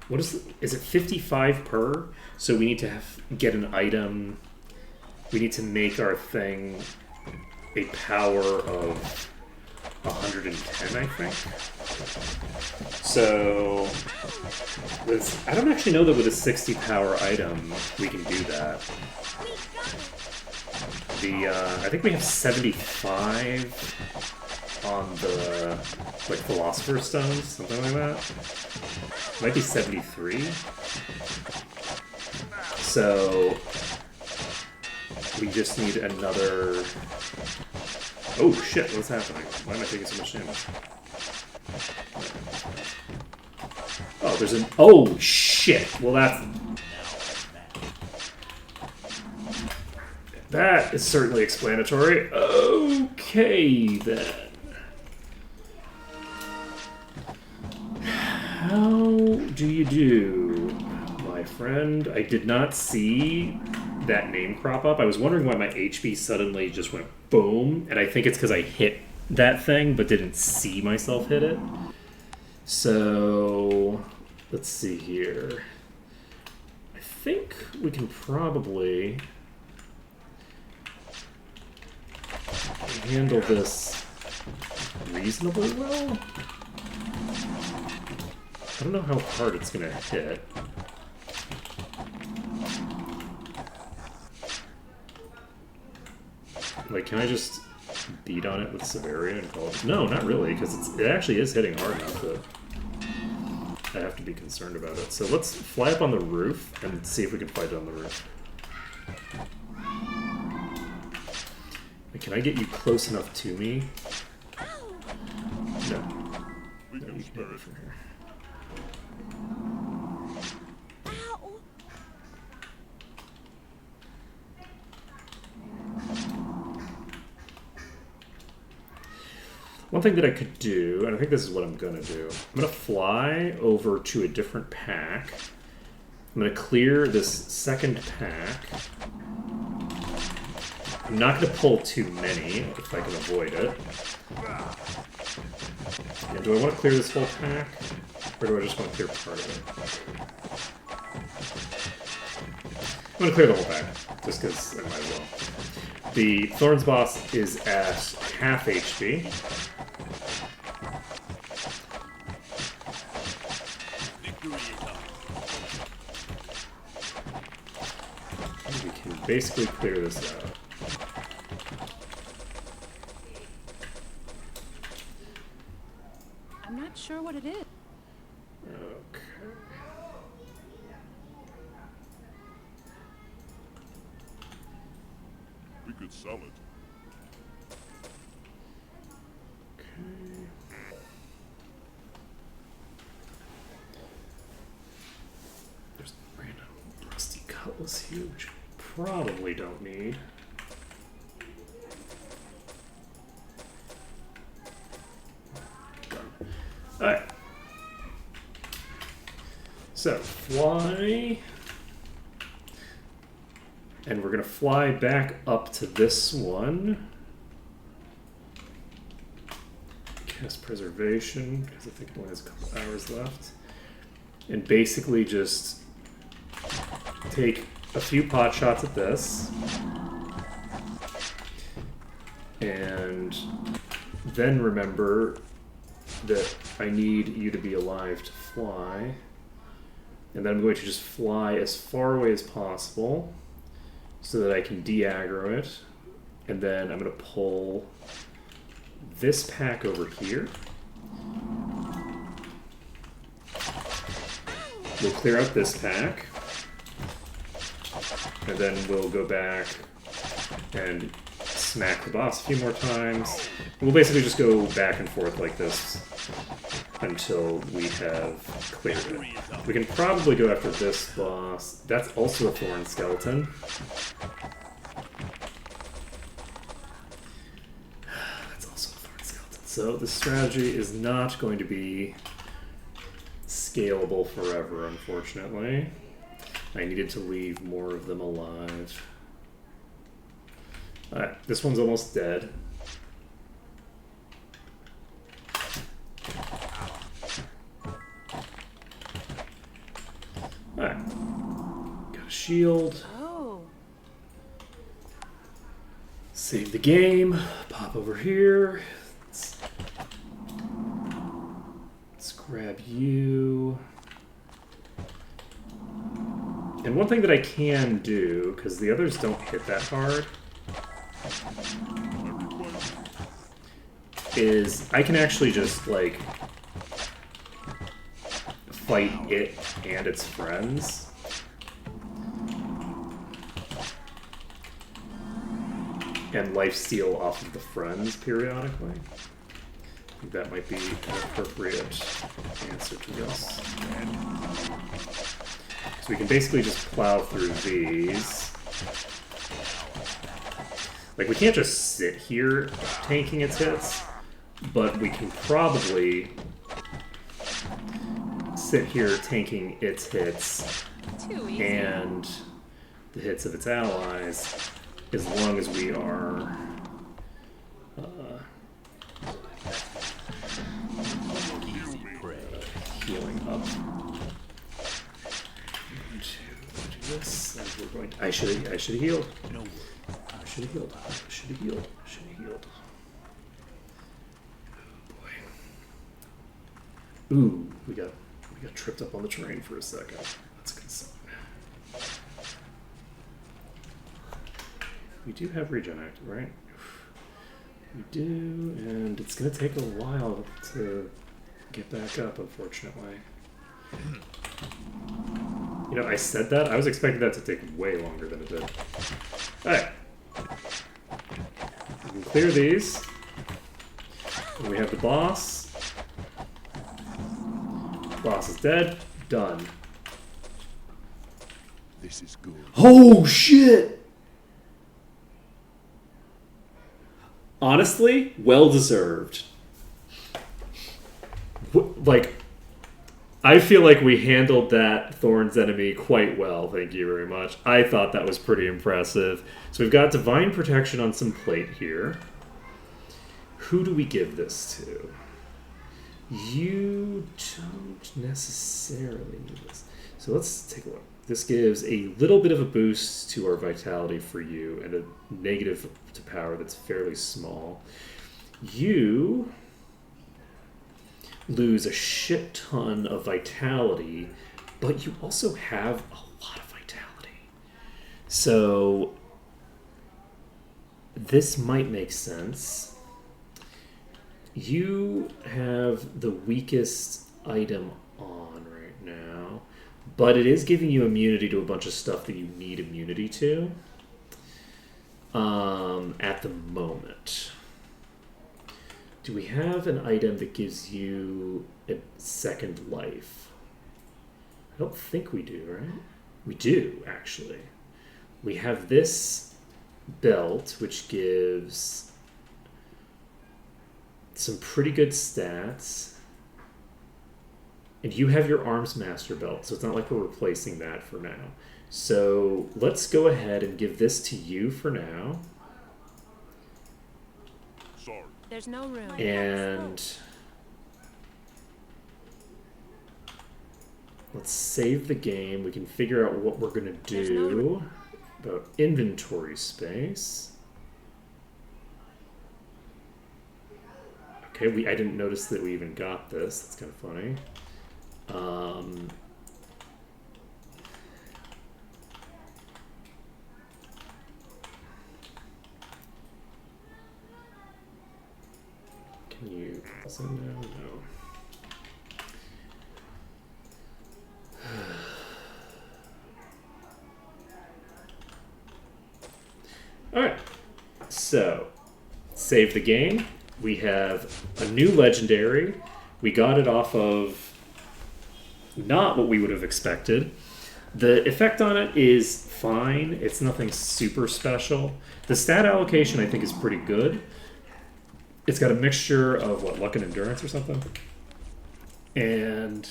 what is it 55 per? So we need to get an item. We need to make our thing a power of 110, I think. So I don't actually know that with a 60 power item we can do that. I think we have 75 on the like Philosopher's Stones, something like that. Might be 73. So we just need another. Oh shit! What's happening? Why am I taking so much damage? Oh, there's an. Oh shit! Well, that is certainly explanatory. Okay, then. How do you do, my friend? I did not see that name crop up. I was wondering why my HP suddenly just went boom, and I think it's because I hit that thing but didn't see myself hit it. So, let's see here. I think we can probably handle this reasonably well. I don't know how hard it's gonna hit. Like, can I just beat on it with Severia and call it? No, not really, because it actually is hitting hard enough that I have to be concerned about it. So let's fly up on the roof and see if we can fight it on the roof. Can I get you close enough to me? No. No, you can hit me from here. One thing that I could do, and I think this is what I'm going to do, I'm going to fly over to a different pack. I'm going to clear this second pack. I'm not going to pull too many if I can avoid it. And do I want to clear this whole pack? Or do I just want to clear part of it? I'm going to clear the whole pack, just because I might as well. The Thorns boss is at half HP. We can basically clear this out. I'm not sure what it is. Okay. could sell it. Okay. There's a random rusty cutlass here, which we probably don't need. Done. Alright. So, fly. And we're going to fly back up to this one. Cast Preservation, because I think it only has a couple hours left. And basically just take a few pot shots at this. And then remember that I need you to be alive to fly. And then I'm going to just fly as far away as possible so that I can de-aggro it. And then I'm going to pull this pack over here. We'll clear out this pack. And then we'll go back and smack the boss a few more times. We'll basically just go back and forth like this until we have cleared it. We can probably go after this boss. That's also a thorn skeleton. That's also a thorn skeleton. So the strategy is not going to be scalable forever, unfortunately. I needed to leave more of them alive. Alright, this one's almost dead. Alright. Got a shield. Oh. Save the game. Pop over here. Let's grab you. And one thing that I can do, because the others don't hit that hard, is I can actually just, like, fight it and its friends. And lifesteal off of the friends periodically. I think that might be an appropriate answer to this. So we can basically just plow through these. Like, we can't just sit here tanking its hits, but we can probably sit here tanking its hits Too easy. and the hits of its allies, as long as we are healing up. This, and we're going to, I should have healed. I should have healed. I should have healed. I should have healed. Oh boy. Ooh, we got tripped up on the train for a second. That's a good sign. We do have regen active, right? We do, and it's gonna take a while to get back up, unfortunately. You know, I said that. I was expecting that to take way longer than it did. Alright. We can clear these. And we have the boss. Boss is dead. Done. This is good. Oh, shit! Honestly, well deserved. Like, I feel like we handled that Thorn's enemy quite well, thank you very much. I thought that was pretty impressive. So we've got Divine Protection on some plate here. Who do we give this to? You don't necessarily need this. So let's take a look. This gives a little bit of a boost to our vitality for you and a negative to power that's fairly small. You lose a shit ton of vitality, but you also have a lot of vitality. So this might make sense. You have the weakest item on right now, but it is giving you immunity to a bunch of stuff that you need immunity to. at the moment. Do we have an item that gives you a second life? I don't think we do, right? We do, actually. We have this belt, which gives some pretty good stats. And you have your Arms Master belt, so it's not like we're replacing that for now. So let's go ahead and give this to you for now. Sorry. There's no room. And let's save the game. We can figure out what we're going to do about inventory space. Okay, I didn't notice that we even got this. That's kind of funny. Can you also no? Alright, so save the game. We have a new legendary. We got it off of not what we would have expected. The effect on it is fine. It's nothing super special. The stat allocation I think is pretty good. It's got a mixture of what, luck and endurance or something? And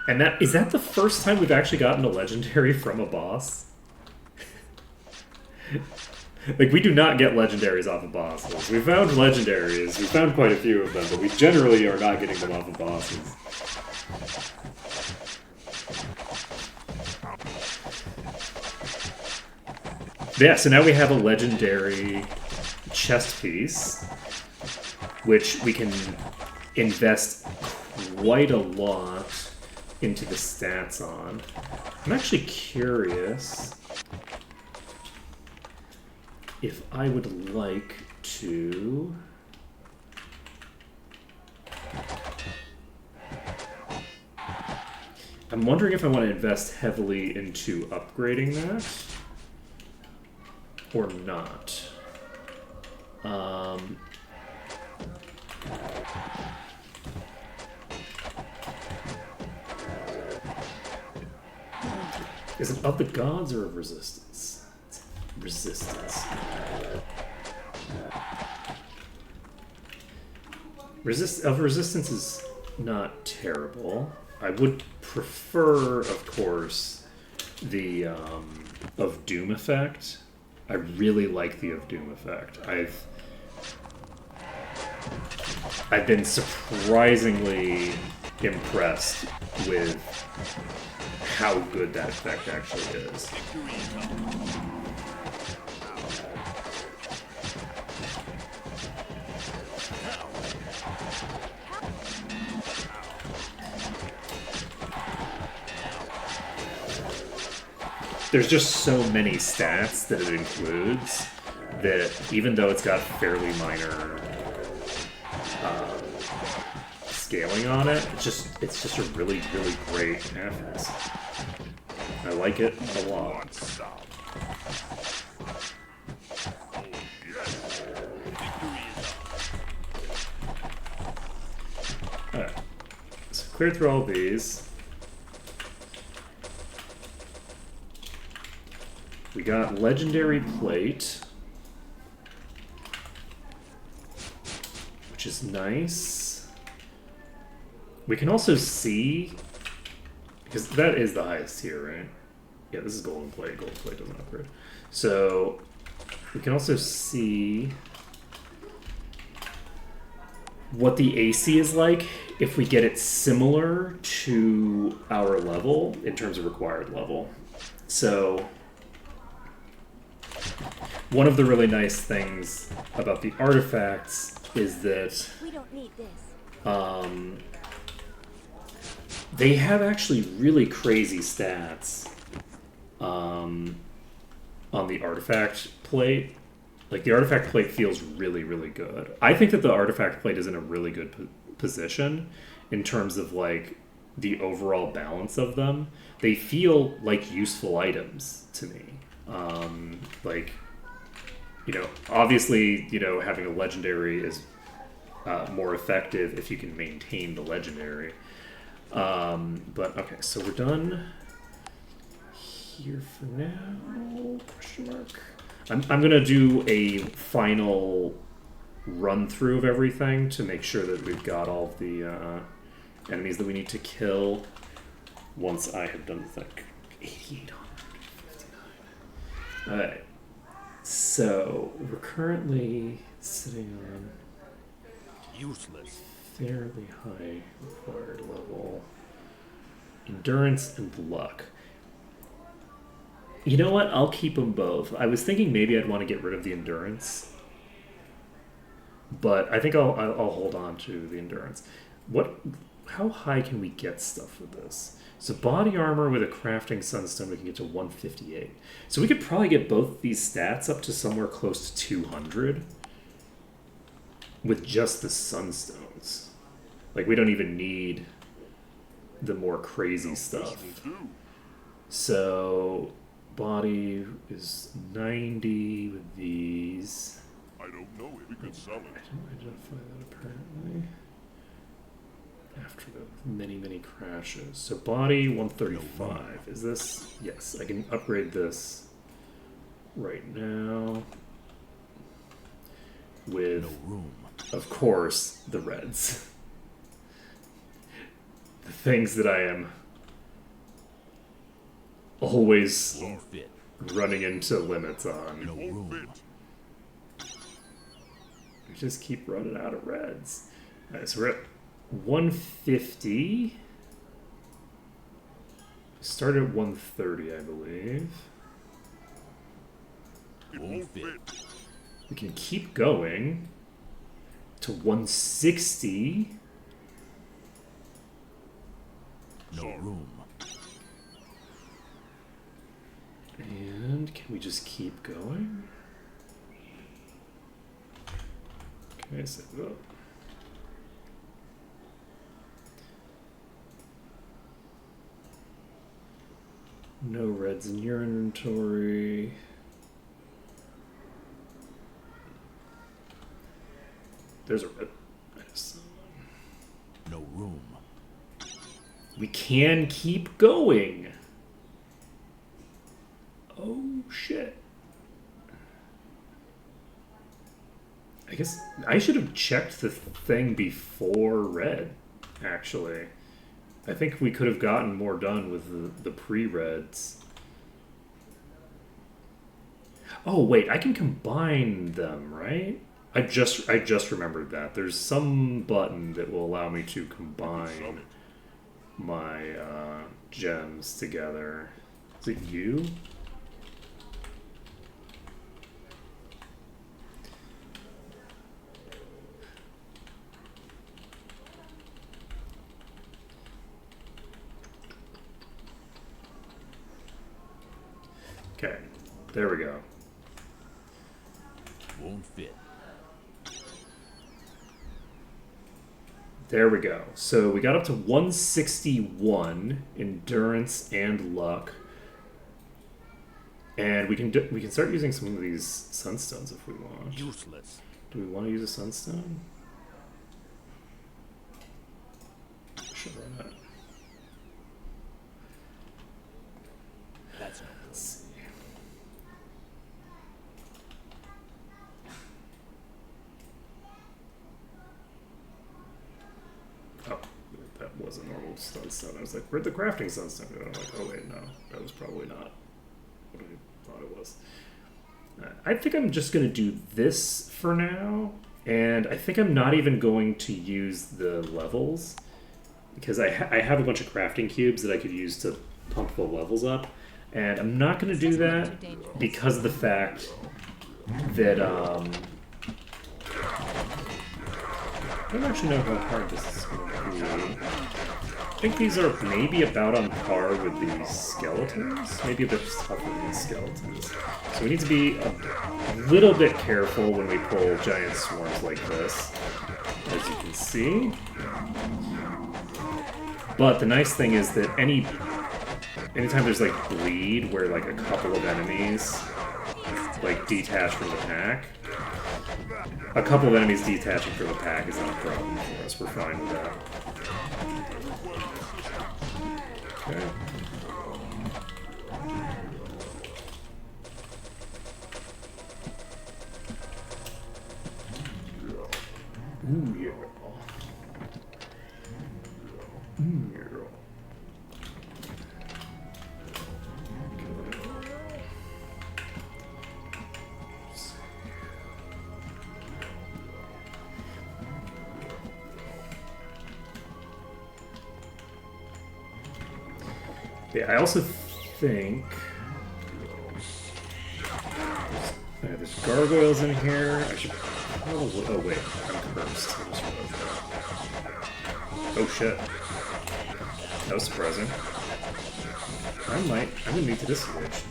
that is that the first time we've actually gotten a legendary from a boss? Like, we do not get legendaries off of bosses. We found legendaries. We found quite a few of them, but we generally are not getting them off of bosses. Yeah, so now we have a legendary chest piece, which we can invest quite a lot into the stats on. I'm actually curious if I would like to I'm wondering if I want to invest heavily into upgrading that or not. Is it of the gods or of resistance? It's resistance. Resistance is not terrible. I would prefer, of course, the of Doom effect. I really like the of Doom effect. I've been surprisingly impressed with how good that effect actually is. There's just so many stats that it includes that even though it's got fairly minor scaling on it, it's just a really, really great affix. I like it a lot. Alright, so clear through all these. We got legendary plate, which is nice. We can also see, because that is the highest tier, right? Yeah, this is golden plate. Golden plate doesn't upgrade. So we can also see what the AC is like if we get it similar to our level in terms of required level. So one of the really nice things about the artifacts is that We don't need this. they have actually really crazy stats on the artifact plate. Like, the artifact plate feels really, really good. I think that the artifact plate is in a really good position in terms of, like, the overall balance of them. They feel like useful items to me. Like, you know, obviously, you know, having a legendary is more effective if you can maintain the legendary. But okay, so we're done here for now. Question mark. I'm gonna do a final run through of everything to make sure that we've got all of the enemies that we need to kill once I have done the thing. 8,859. Alright. So we're currently sitting on Useless. fairly high required level. Endurance and luck. You know what? I'll keep them both. I was thinking maybe I'd want to get rid of the endurance, but I think I'll hold on to the endurance. How high can we get stuff with this? So body armor with a crafting sunstone, we can get to 158. So we could probably get both these stats up to somewhere close to 200 with just the sunstones. Like, we don't even need the more crazy stuff. So body is 90 with these. I don't know if we could sell I it. didn't identify that apparently. After the many crashes. So body 135. Is this? Yes, I can upgrade this right now with, No room. of course, the reds. The things that I am always Won't fit. running into limits on. No room. We just keep running out of reds. Alright, so we're at 150. Started at 130, I believe. It Won't won't fit. fit. We can keep going to 160. No room. And can we just keep going? Okay, so no reds in your inventory. There's a red. No room. We can keep going. Oh shit. I guess I should have checked the thing before red, actually. I think we could have gotten more done with the pre-reds. Oh wait, I can combine them, right? I just remembered that. There's some button that will allow me to combine my gems together. Is it you? Okay, there we go. Won't fit. There we go. So we got up to 161 endurance and luck, and we can start using some of these sunstones if we want. Useless. Do we want to use a sunstone? Sure, why not? That's no Let's see. Oh, that was a normal sunstone. I was like, where'd the crafting sunstone go? I'm like, oh wait, no, that was probably not what I thought it was. I think I'm just going to do this for now, and I think I'm not even going to use the levels, because I have a bunch of crafting cubes that I could use to pump the levels up, and I'm not going to do that because of the fact that I don't actually know how hard this is going to be. I think these are maybe about on par with the skeletons, maybe a bit tougher than the skeletons. So we need to be a little bit careful when we pull giant swarms like this, as you can see. But the nice thing is that anytime there's like bleed, where like a couple of enemies like detach from the pack, a couple of enemies detaching from the pack is not a problem for us. We're fine with that. Okay. Ooh, yeah. Ooh, yeah. Yeah, I also think there's gargoyles in here. I should probably. Oh wait, I'm cursed. I just realized that. Oh shit, that was surprising. I'm gonna need to disengage.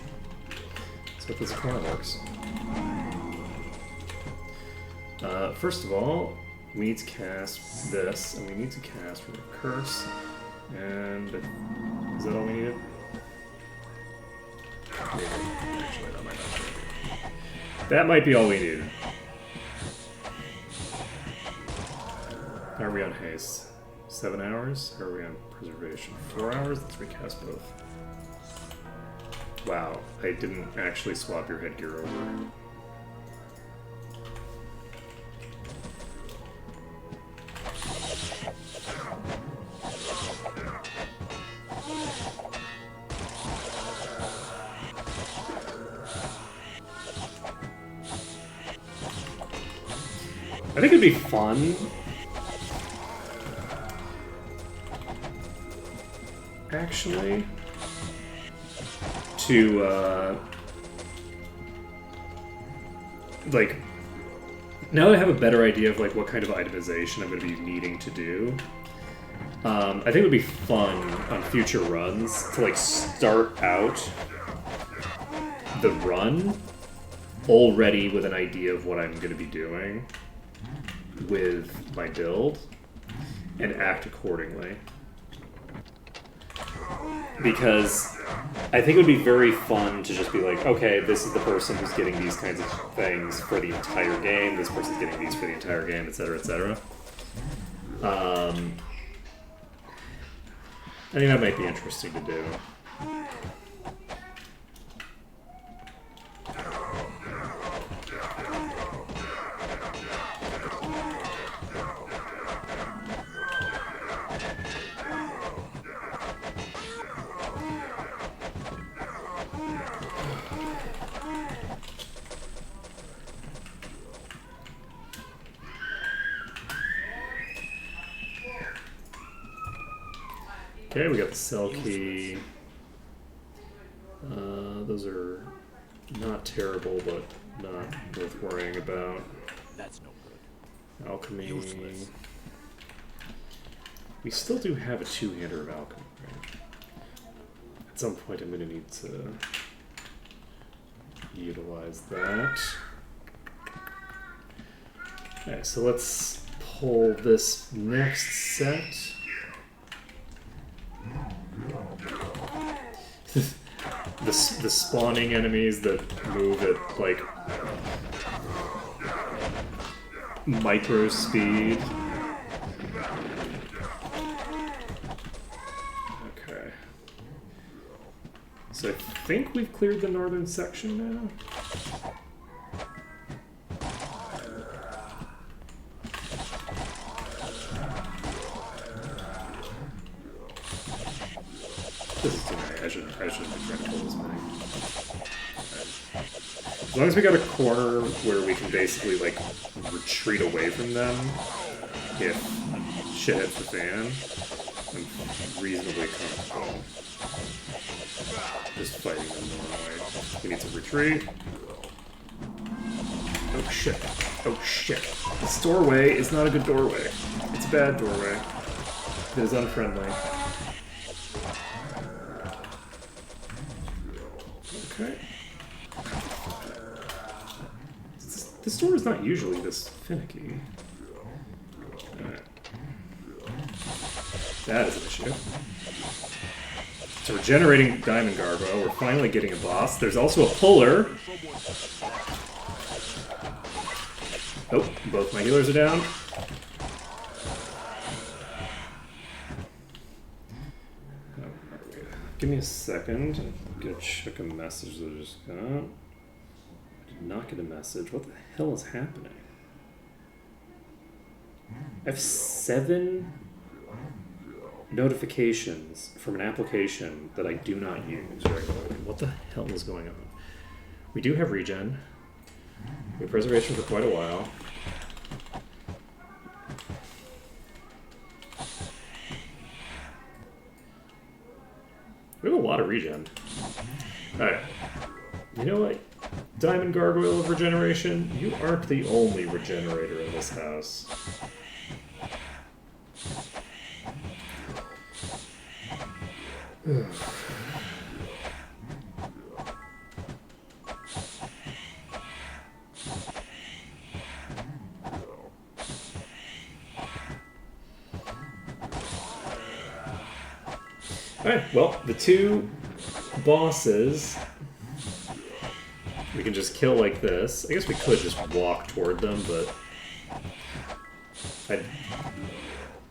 Let's hope this corner works. First of all, we need to cast this, and we need to cast from a curse. And is that all we needed? Maybe. Actually, that might not be. That might be all we needed. Are we on haste? 7 hours? Or are we on preservation? 4 hours? Let's recast both. Wow, I didn't actually swap your headgear over. I think it'd be fun, actually, to, like, now that I have a better idea of, like, what kind of itemization I'm going to be needing to do, I think it would be fun on future runs to, like, start out the run already with an idea of what I'm going to be doing with my build and act accordingly, because I think it would be very fun to just be like, okay, this is the person who's getting these kinds of things for the entire game, this person's getting these for the entire game, etc., etc. I think that might be interesting to do. Okay, we got the cell key. Those are not terrible, but not worth worrying about. That's no good. Alchemy. Useless. We still do have a two-hander of alchemy, right? At some point I'm going to need to utilize that. Okay, so let's pull this next set. The spawning enemies that move at, like, micro speed. Okay. So I think we've cleared the northern section now. This is too many. I shouldn't be trying to pull this many. As long as we got a corner where we can basically, like, retreat away from them if shit hits the fan, I'm reasonably comfortable just fighting them normally. We need to retreat. Oh shit. Oh shit. This doorway is not a good doorway. It's a bad doorway. It is unfriendly. Okay. This door is not usually this finicky. Alright. that is an issue. So we're generating Diamond Gargoyle. We're finally getting a boss. There's also a puller. Oh, both my healers are down. Give me a second. I'm gonna check a message that I just got. I did not get a message. What the hell is happening? I have 7 notifications from an application that I do not use regularly. What the hell is going on? We do have regen. We have preservation for quite a while. We have a lot of regen. Alright. You know what? Diamond Gargoyle of Regeneration, you aren't the only regenerator in this house. Alright, well, the 2 bosses we can just kill like this. I guess we could just walk toward them, but I'd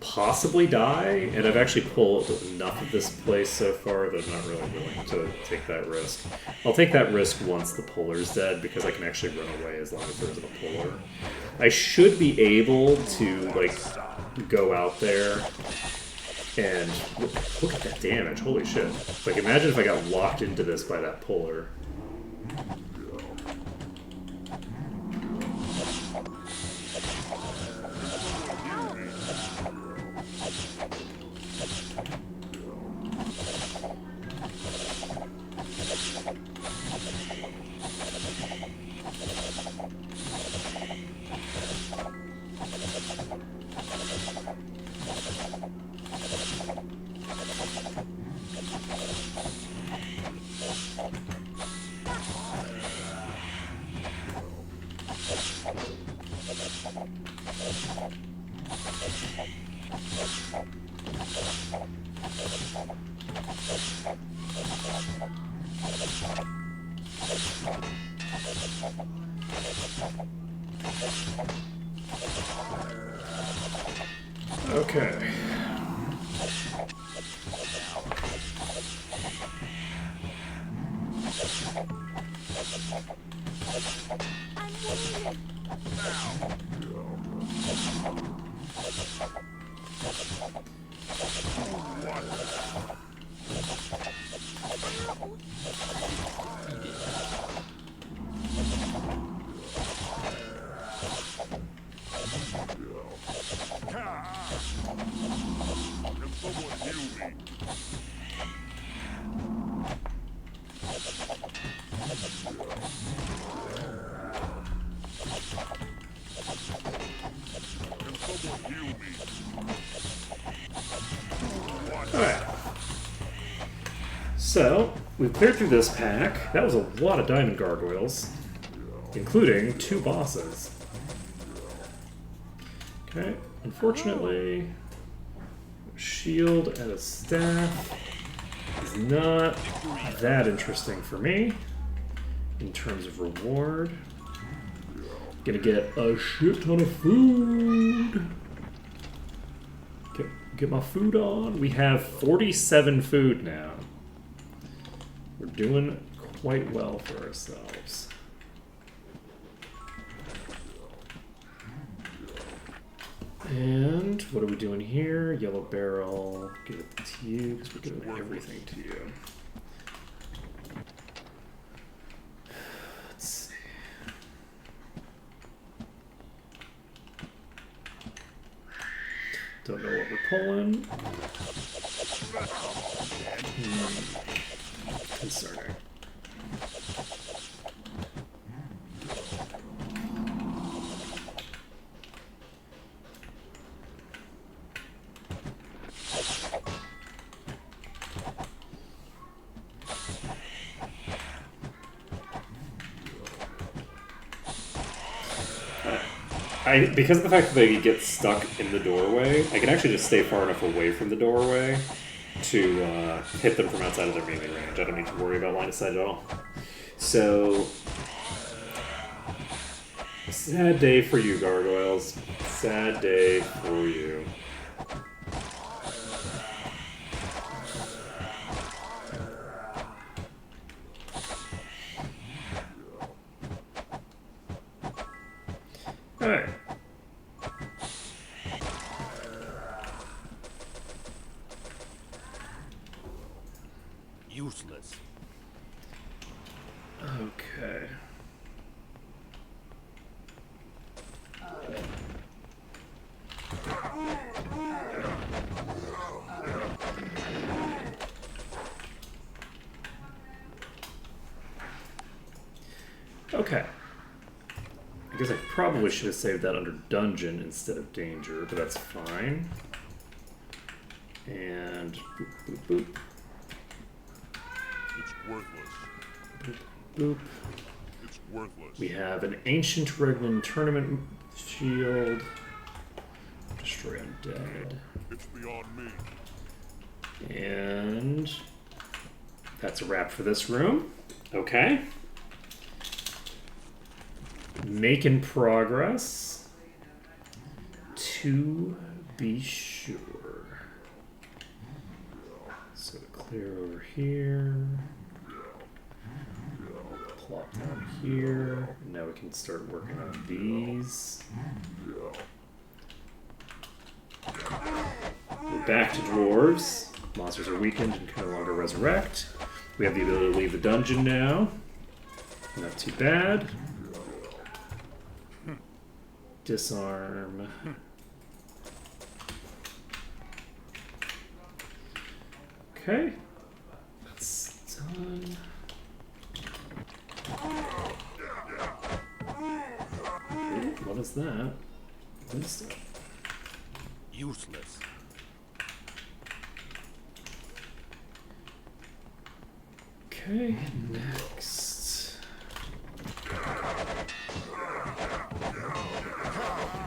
possibly die, and I've actually pulled enough of this place so far that I'm not really willing to take that risk. I'll take that risk once the puller's dead, because I can actually run away as long as there isn't a puller. I should be able to, like, go out there and look at that damage. Holy shit. Like, imagine if I got locked into this by that puller. Okay. Alright. So, we've cleared through this pack. That was a lot of diamond gargoyles, including 2 bosses. Okay, unfortunately, a shield and a staff is not that interesting for me in terms of reward. Gonna get a shit ton of food. Get my food on. We have 47 food now. We're doing quite well for ourselves. And what are we doing here? Yellow barrel. Give it to you because we're giving everything to you. Let's see. Don't know what we're pulling. Concerning. Because of the fact that they get stuck in the doorway, I can actually just stay far enough away from the doorway to hit them from outside of their melee range. I don't need to worry about line of sight at all. So, sad day for you, gargoyles. Sad day for you. Alright. Useless. Okay. Okay. I guess I probably should have saved that under dungeon instead of danger, but that's fine. And boop, boop, boop. It's worthless. Boop, boop. It's worthless. We have an ancient Regnan tournament shield. Destroy undead. It's beyond me. And that's a wrap for this room. Okay. Making progress. To be sure. So clear over here. Plop down here. Now we can start working on these. We're back to dwarves. Monsters are weakened and can no longer resurrect. We have the ability to leave the dungeon now. Not too bad. Disarm. Okay. That's done. Ooh, what is that? What is that? Useless. Okay, next.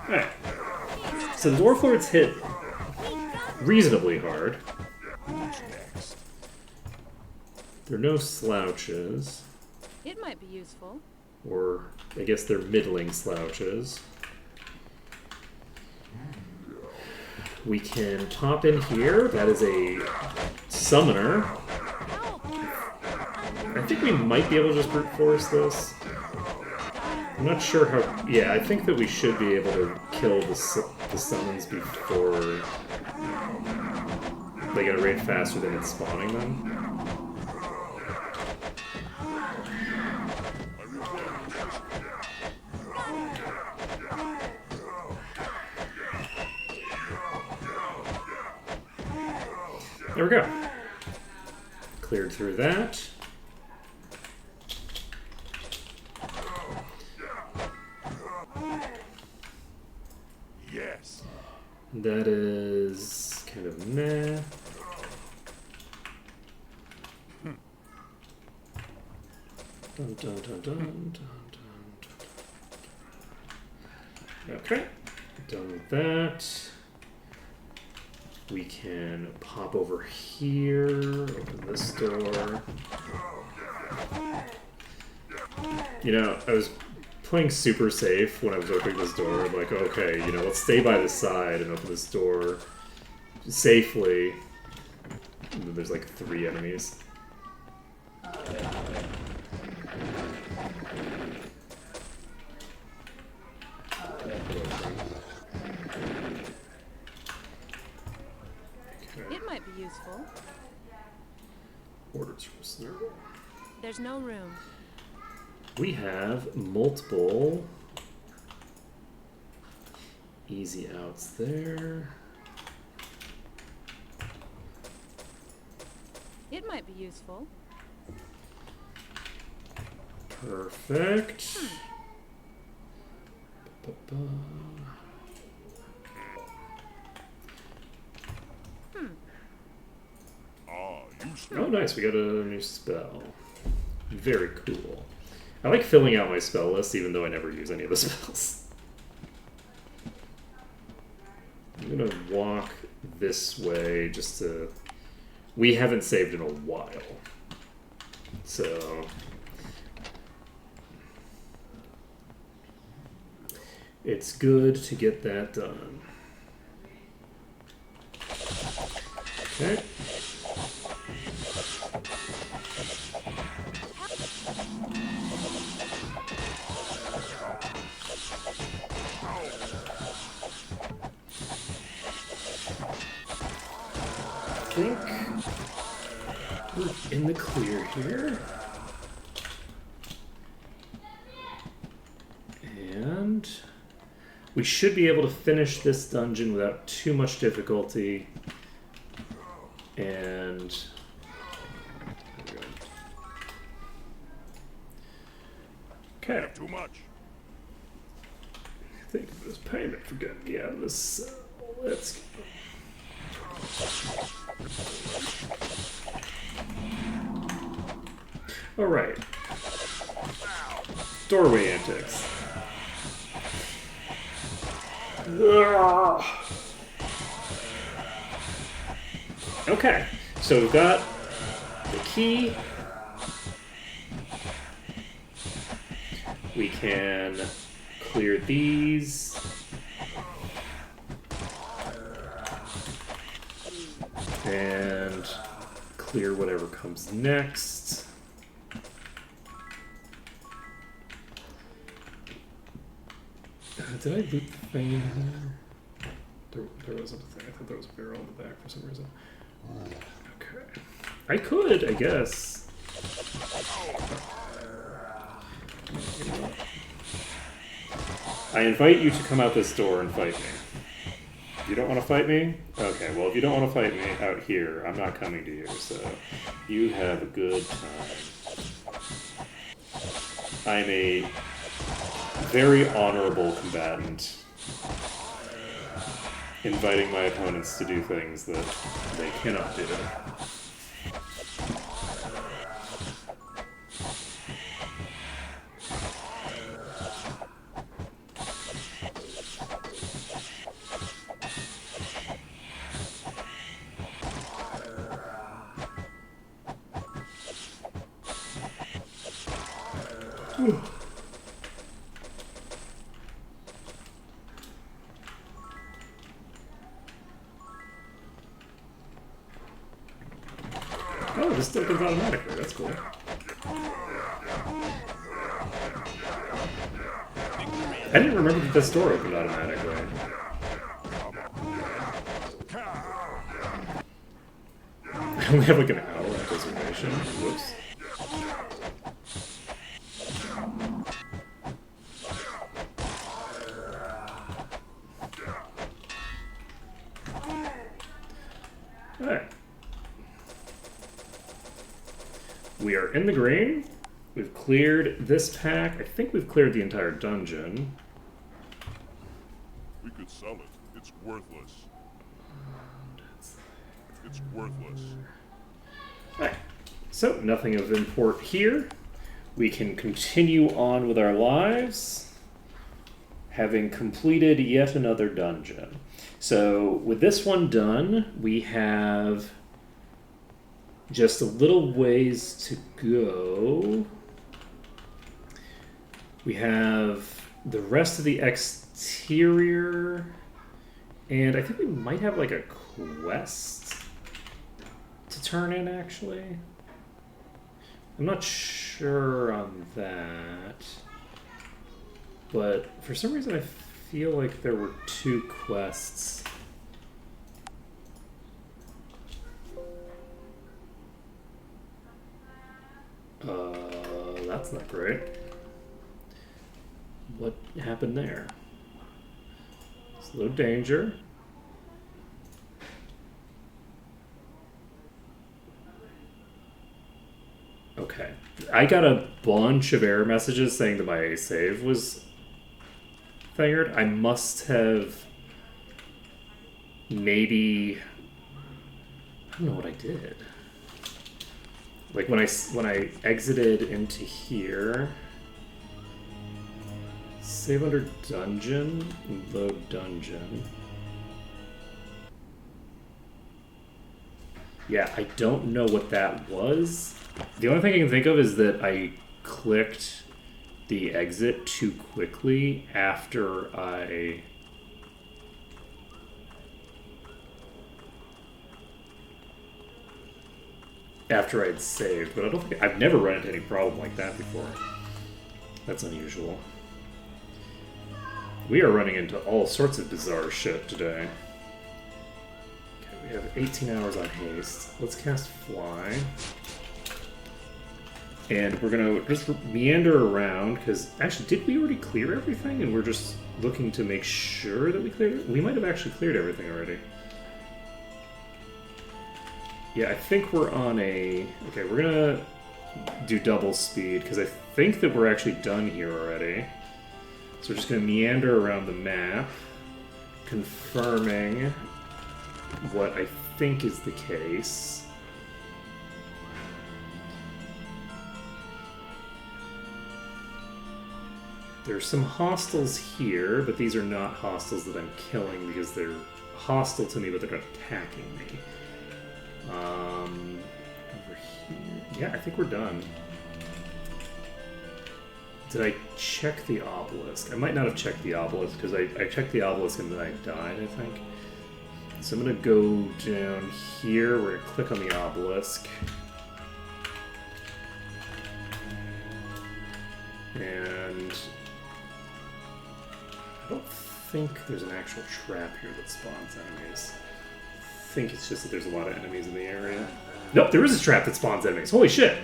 Alright. So the Dwarf Lords hit reasonably hard. There are no slouches. It might be useful. Or, I guess they're middling slouches. We can pop in here. That is a summoner. I think we might be able to just brute force this. I'm not sure how... Yeah, I think that we should be able to kill the summons before they get a rate faster than it's spawning them. There we go. Cleared through that. Yes. That is kind of meh. Dun, dun, dun, dun, dun, dun, dun. Okay. Done with that. We can pop over here, open this door. You know, I was playing super safe when I was opening this door. I'm like, okay, you know, let's stay by the side and open this door safely. And then there's like 3 enemies. It might be useful. Orders from Snurgle. There's no room. We have multiple easy outs there. It might be useful. Perfect. Ba-ba-ba. Oh, nice. We got a new spell. Very cool. I like filling out my spell list, even though I never use any of the spells. I'm gonna walk this way just to... We haven't saved in a while. So... It's good to get that done. Okay. I think we're in the clear here. And we should be able to finish this dungeon without too much difficulty. And okay. Too much. I think it was payment for getting me out of this cell. Let's go. Alright. Doorway antics. Okay, so we've got the key. We can clear these. And clear whatever comes next. Did I loot the thing in here? There wasn't a thing. I thought there was a barrel in the back for some reason. Okay. I could, I guess. I invite you to come out this door and fight me. You don't want to fight me? Okay, well, if you don't want to fight me out here, I'm not coming to you, so you have a good time. I'm a very honorable combatant, inviting my opponents to do things that they cannot do. Oh, this still goes automatically. That's cool. I didn't remember that this door opened automatically. I only have like an hour of reservation. Whoops. Alright. We are in the green. We've cleared this pack. I think we've cleared the entire dungeon. We could sell it. It's worthless. It's worthless. Alright. So, nothing of import here. We can continue on with our lives, having completed yet another dungeon. So, with this one done, we have just a little ways to go. We have the rest of the exterior, and I think we might have like a quest to turn in, actually. I'm not sure on that, but for some reason I feel like there were two quests. That's not great. What happened there? Slow danger. Okay. I got a bunch of error messages saying that my save was fingered. I must have maybe... I don't know what I did. Like when I exited into here, save under dungeon, load dungeon. Yeah, I don't know what that was. The only thing I can think of is that I clicked the exit too quickly after I'd saved, but I don't think I've never run into any problem like that before. That's unusual. We are running into all sorts of bizarre shit today. Okay, we have 18 hours on haste. Let's cast Fly. And we're gonna just meander around, because actually, did we already clear everything? And we're just looking to make sure that we cleared it? We might have actually cleared everything already. Yeah, I think we're on a... Okay, we're gonna do double speed, because I think that we're actually done here already. So we're just gonna meander around the map, confirming what I think is the case. There's some hostiles here, but these are not hostiles that I'm killing because they're hostile to me, but they're not attacking me. Over here... Yeah, I think we're done. Did I check the obelisk? I might not have checked the obelisk, because I checked the obelisk and then I died, I think. So I'm going to go down here. We're going to click on the obelisk. And... I don't think there's an actual trap here that spawns enemies. I think it's just that there's a lot of enemies in the area. Nope, there is a trap that spawns enemies. Holy shit!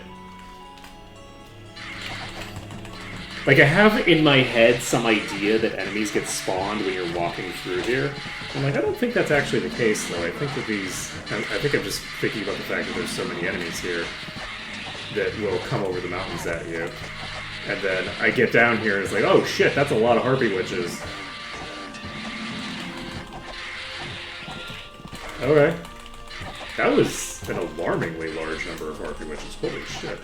Like, I have in my head some idea that enemies get spawned when you're walking through here. I'm like, I don't think that's actually the case, though. I think that these... I think I'm just thinking about the fact that there's so many enemies here that will come over the mountains at you. And then I get down here and it's like, oh shit, that's a lot of harpy witches. Okay. That was an alarmingly large number of harpy witches. Holy shit.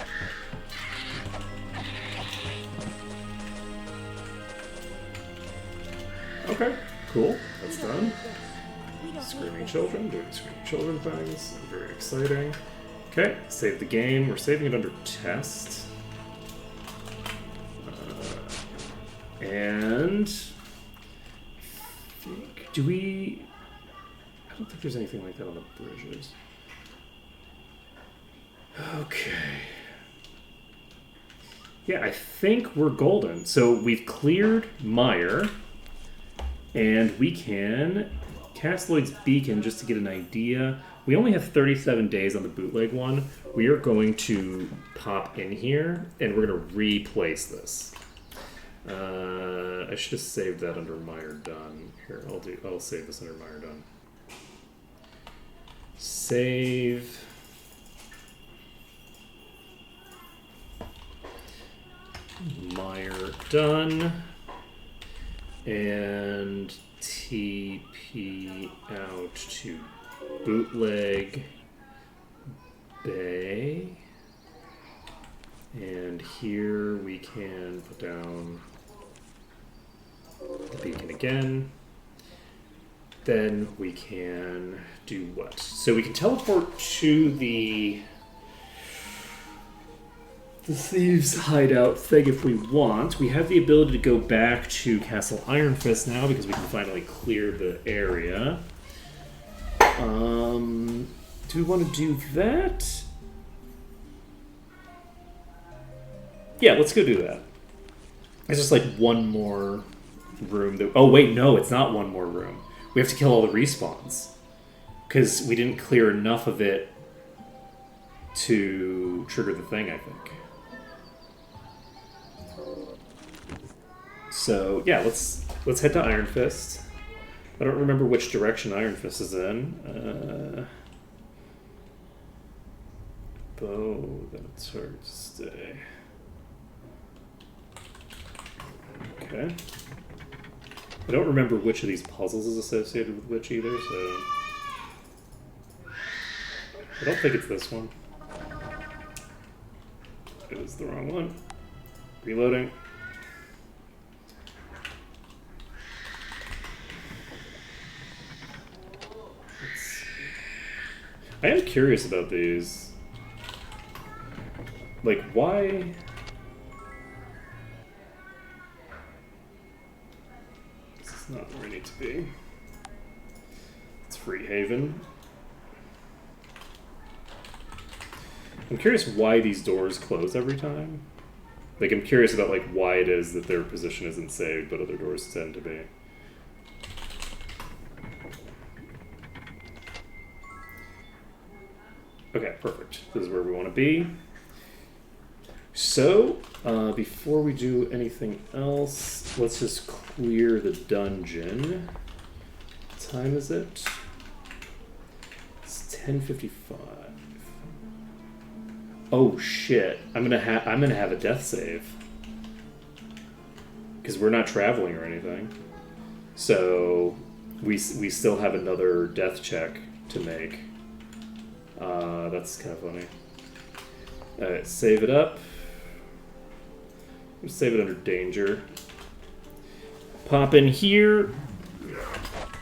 Okay, cool. That's done. Screaming children, doing screaming children things. Very exciting. Okay, save the game. We're saving it under test. And... do we... I don't think there's anything like that on the bridges. Okay. Yeah, I think we're golden. So we've cleared Mire, and we can cast Lloyd's Beacon just to get an idea. We only have 37 days on the bootleg one. We are going to pop in here, and we're going to replace this. I should have saved that under Mire Done. Here, I'll save this under Mire Done. Save. Mire Done. And TP out to Bootleg Bay. And here we can put down the beacon again. Then we can do what? So we can teleport to the thieves' hideout thing if we want. We have the ability to go back to Castle Iron Fist now because we can finally clear the area. Do we want to do that? Yeah, let's go do that. It's just like one more room that... Oh, wait, no, it's not one more room. We have to kill all the respawns. Because we didn't clear enough of it to trigger the thing, I think. So, yeah, let's head to Iron Fist. I don't remember which direction Iron Fist is in. Bow, then it's hard to stay. Okay. I don't remember which of these puzzles is associated with which either, so... I don't think it's this one. It was the wrong one. Reloading. I am curious about these. Like, why? This is not where I need to be. It's Free Haven. I'm curious why these doors close every time. Like, I'm curious about, like, why it is that their position isn't saved, but other doors tend to be. Okay, perfect. This is where we want to be. So, before we do anything else, let's just clear the dungeon. What time is it? It's 10:55. Oh shit! I'm gonna have a death save because we're not traveling or anything. So we still have another death check to make. That's kind of funny. Alright, save it up. Save it under danger. Pop in here.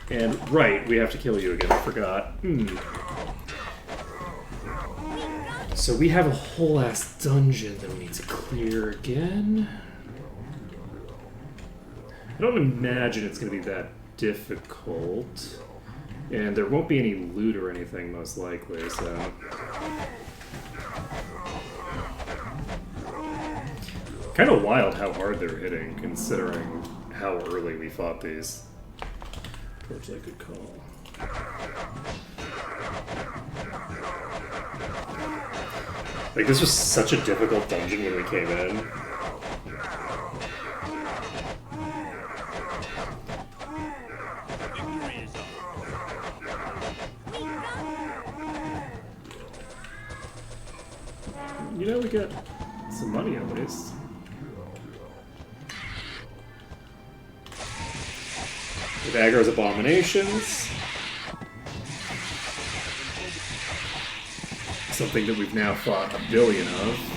And right, we have to kill you again. I forgot. So we have a whole ass dungeon that we need to clear again. I don't imagine it's going to be that difficult. And there won't be any loot or anything, most likely, so... Kind of wild how hard they're hitting, considering how early we fought these. Towards I could call. Like, this was such a difficult dungeon when we came in. You know, we got some money at least. With Aggro's Abominations. Something that we've now fought a billion of.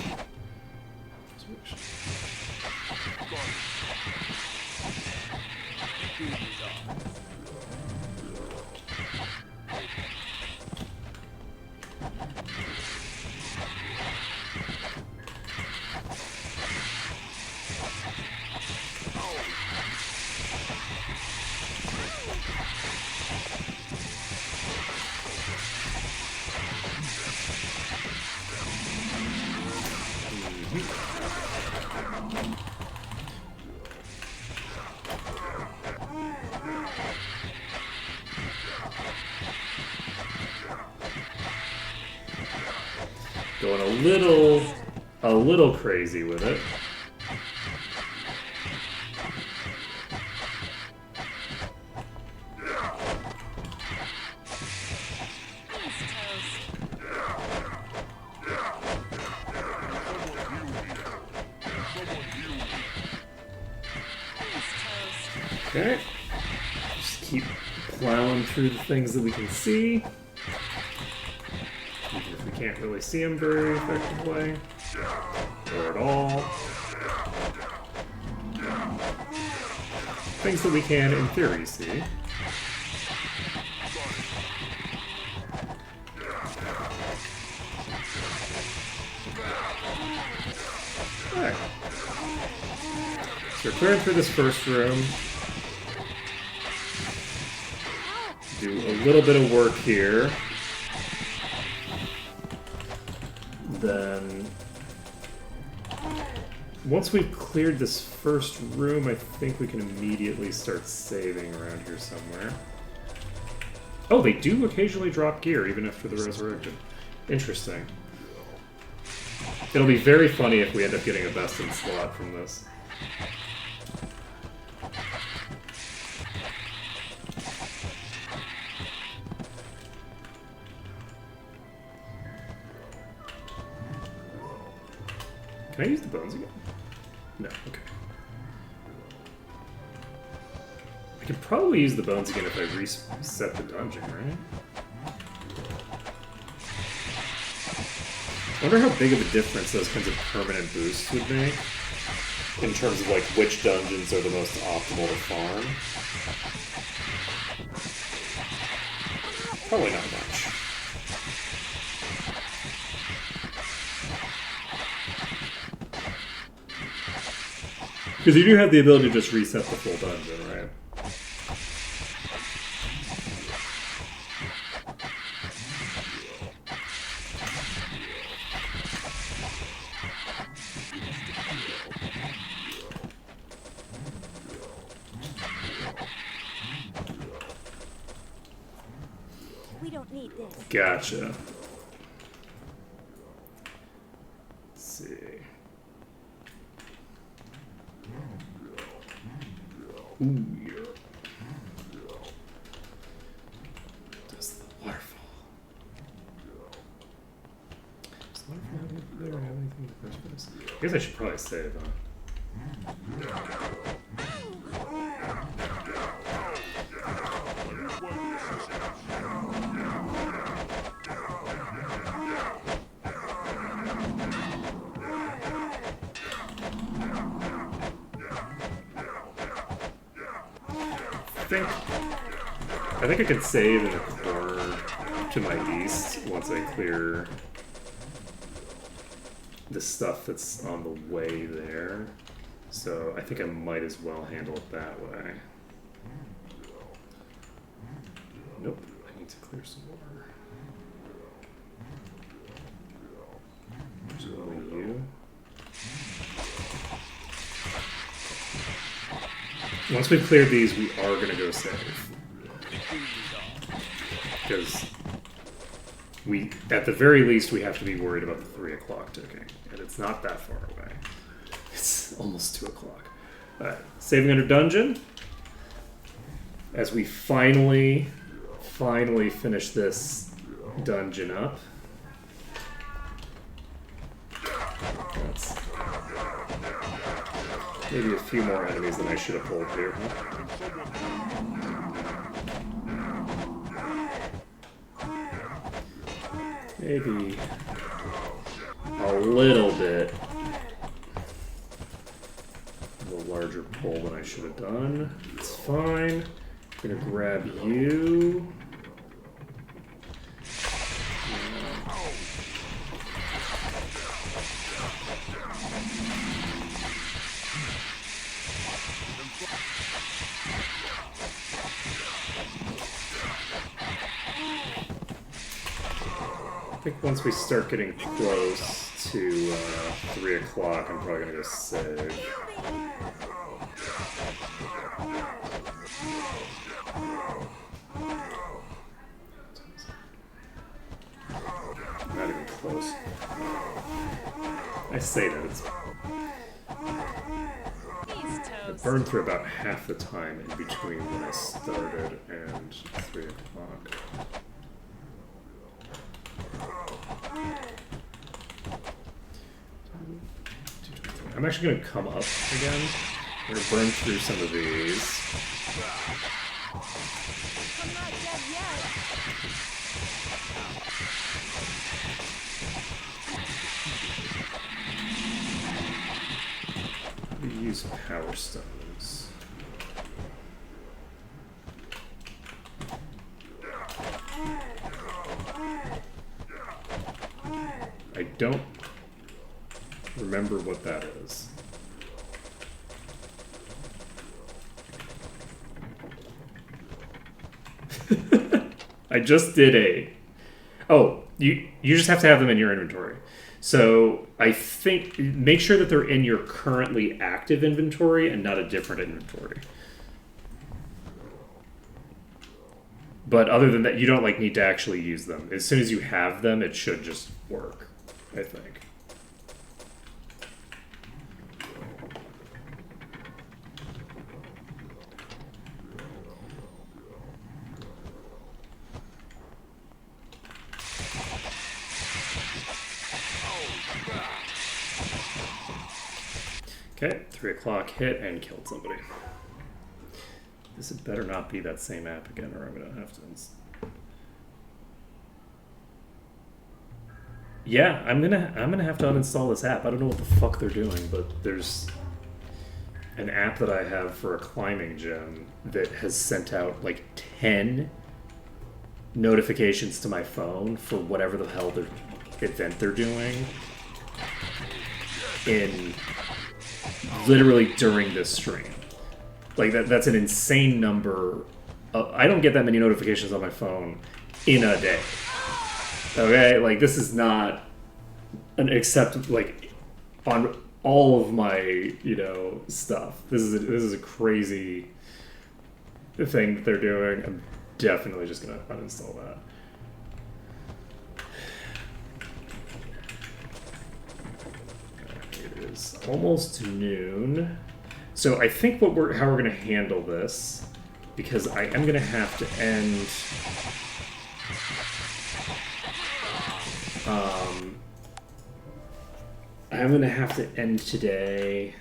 Going a little crazy with it. Okay. Just keep plowing through the things that we can see. Even if we can't really see them very effectively. Or at all. Things that we can, in theory, see. Alright. So we're clearing through this first room. Do a little bit of work here. Then, once we've cleared this first room, I think we can immediately start saving around here somewhere. Oh, they do occasionally drop gear, even after the resurrected. Interesting. It'll be very funny if we end up getting a best in slot from this. Can I use the bones again? No, okay. I could probably use the bones again if I reset the dungeon, right? I wonder how big of a difference those kinds of permanent boosts would make in terms of like which dungeons are the most optimal to farm. Probably not much. Because you do have the ability to just reset the full dungeon, right? We don't need this. Gotcha. Let's see. Ooh, yeah. Does the waterfall? Does the waterfall have anything in the first place? I guess I should probably save, huh? I think I could save in the corner to my east once I clear the stuff that's on the way there. So I think I might as well handle it that way. Nope, I need to clear some more. There's only you. Once we've cleared these, we are going to go save. Because we, at the very least, we have to be worried about the 3 o'clock ticking. And it's not that far away. It's almost 2 o'clock. Alright, saving under dungeon. As we finally finish this dungeon up. That's maybe a few more enemies than I should have pulled here, huh? Maybe a little bit of a larger pull than I should have done. It's fine. I'm gonna grab you. I think once we start getting close to 3 o'clock, I'm probably gonna go save. Not even close. I say that it's. It burned through about half the time in between when I started and 3 o'clock. I'm actually going to come up again. I'm going to burn through some of these. I'm not dead yet. We use power stones. I don't remember what that is. I just did a... Oh, you just have to have them in your inventory. So I think make sure that they're in your currently active inventory and not a different inventory. But other than that, you don't like need to actually use them. As soon as you have them, it should just work, I think. Okay, 3 o'clock hit and killed somebody. This had better not be that same app again, or I'm gonna have to. Yeah, I'm gonna have to uninstall this app. I don't know what the fuck they're doing, but there's an app that I have for a climbing gym that has sent out like 10 notifications to my phone for whatever the hell event they're doing in literally during this stream. Like, that's an insane number. I don't get that many notifications on my phone in a day. Okay? Like, this is not an like, on all of my, you know, stuff. This is a crazy thing that they're doing. I'm definitely just gonna uninstall that. It is almost noon. So I think how we're gonna handle this, because I am gonna have to end I'm gonna have to end today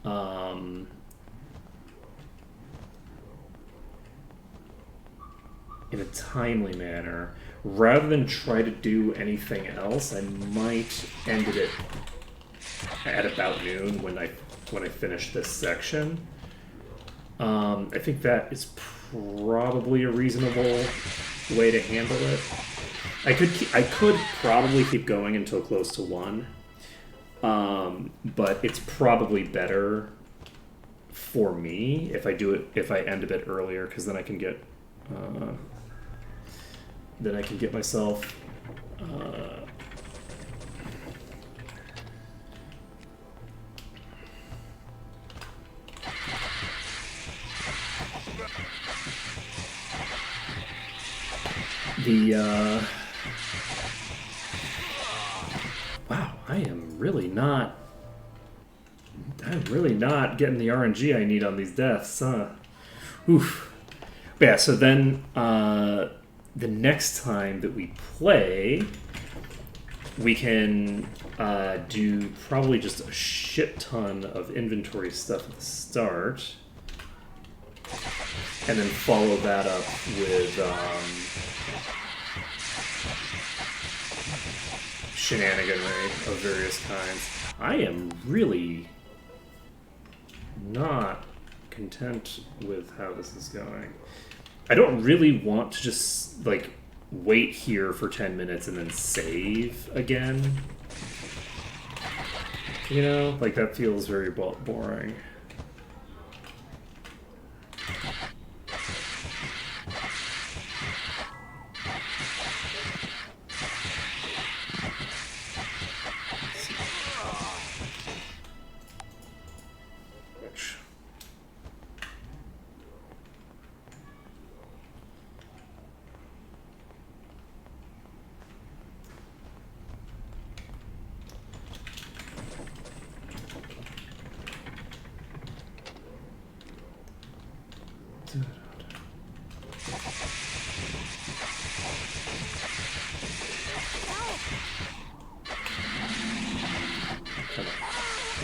in a timely manner. Rather than try to do anything else, I might end it at about noon when I finish this section. I think that is probably a reasonable way to handle it. I could probably keep going until close to 1, but it's probably better for me if I end a bit earlier, because then I can get myself wow, I'm really not getting the RNG I need on these deaths, huh? Oof. But yeah, so then the next time that we play, we can do probably just a shit ton of inventory stuff at the start, and then follow that up with shenaniganry of various kinds. I am really not content with how this is going. I don't really want to just, like, wait here for 10 minutes and then save again. You know? Like, that feels very boring.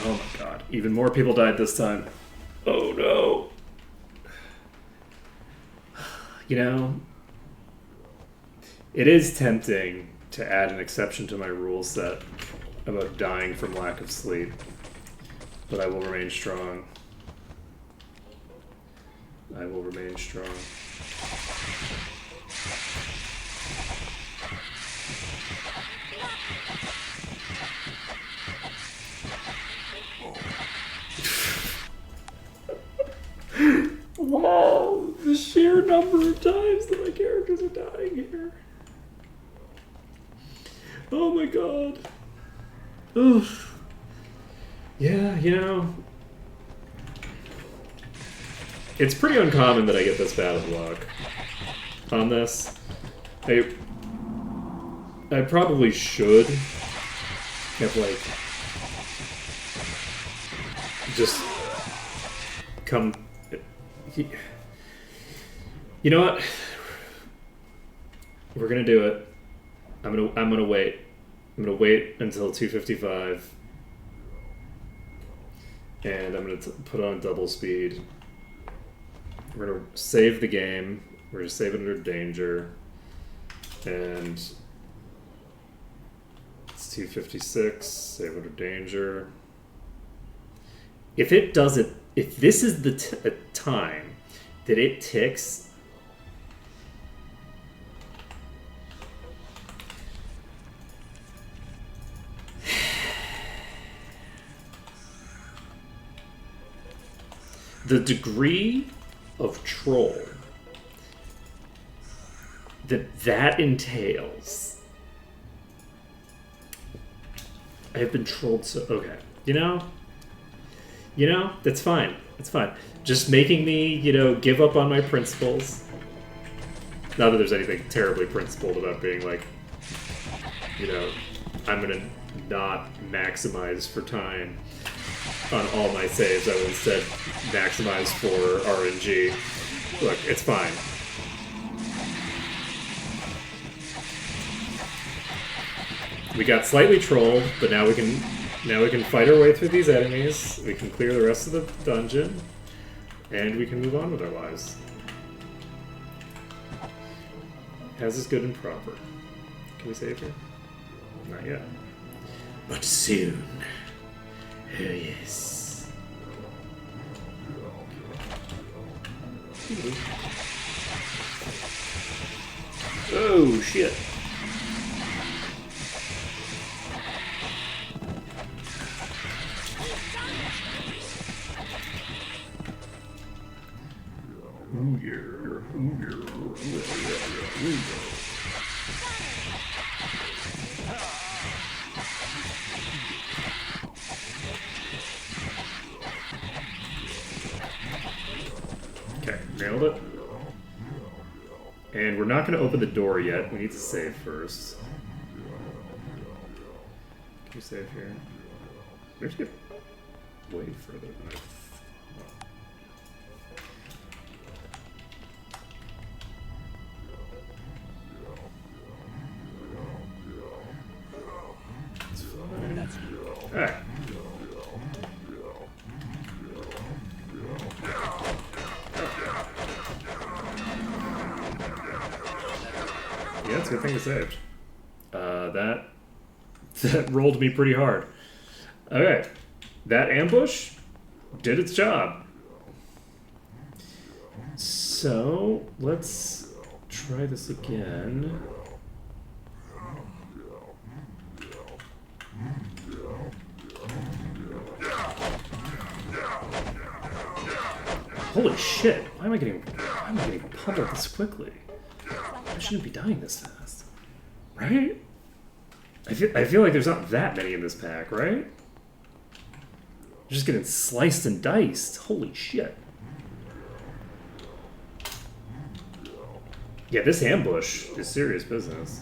Oh my god, even more people died this time. Oh no. You know, it is tempting to add an exception to my rule set about dying from lack of sleep, but I will remain strong. I will remain strong. Wow, the sheer number of times that my characters are dying here. Oh my god. Oof. Yeah, you know, it's pretty uncommon that I get this bad of luck on this. I probably should have, like, just come. You know what? We're gonna do it. I'm gonna wait. I'm gonna wait until 2:55, and I'm gonna put on double speed. We're gonna save the game. We're gonna save it under danger, and it's 2:56. Save under danger. If it does it, if this is the time that it ticks. the degree of troll that entails. I have been trolled so... Okay. You know, that's fine. It's fine. Just making me, you know, give up on my principles. Not that there's anything terribly principled about being like, you know, I'm gonna not maximize for time on all my saves. I will instead maximize for RNG. Look, it's fine. We got slightly trolled, but now we can fight our way through these enemies. We can clear the rest of the dungeon, and we can move on with our lives. As is good and proper. Can we save here? Not yet. But soon. Oh yes. Oh shit. Ooh yeah. Ooh yeah. Ooh yeah. Okay, nailed it. And we're not going to open the door yet. We need to save first. Can we save here? We have to get way further than I thought. Alright. Yeah, it's a good thing we saved. That rolled me pretty hard. Okay. That ambush did its job. So, let's try this again. Holy shit! Why am I getting pummeled this quickly? I shouldn't be dying this fast. Right? I feel like there's not that many in this pack, right? I'm just getting sliced and diced. Holy shit. Yeah, this ambush is serious business.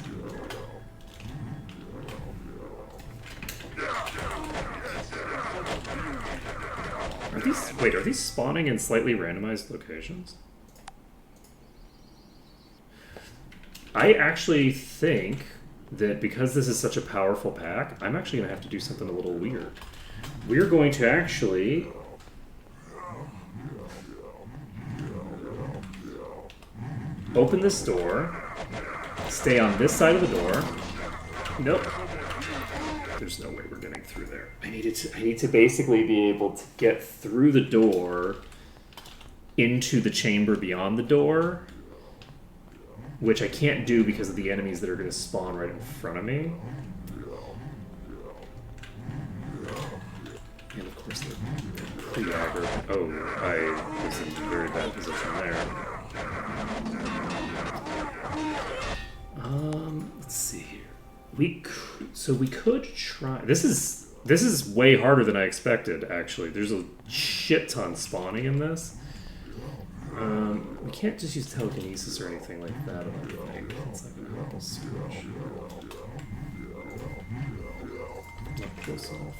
Are these spawning in slightly randomized locations? I actually think that because this is such a powerful pack, I'm actually going to have to do something a little weird. We're going to actually... open this door, stay on this side of the door. Nope. There's no way we're getting through there. I need to basically be able to get through the door into the chamber beyond the door, which I can't do because of the enemies that are going to spawn right in front of me. And of course they're pre-aggro. Oh, I was in a very bad position there. Let's see here. We could try. This is way harder than I expected. Actually, there's a shit ton spawning in this. We can't just use telekinesis or anything like that. I don't think it's not gonna help us much. Knock this off.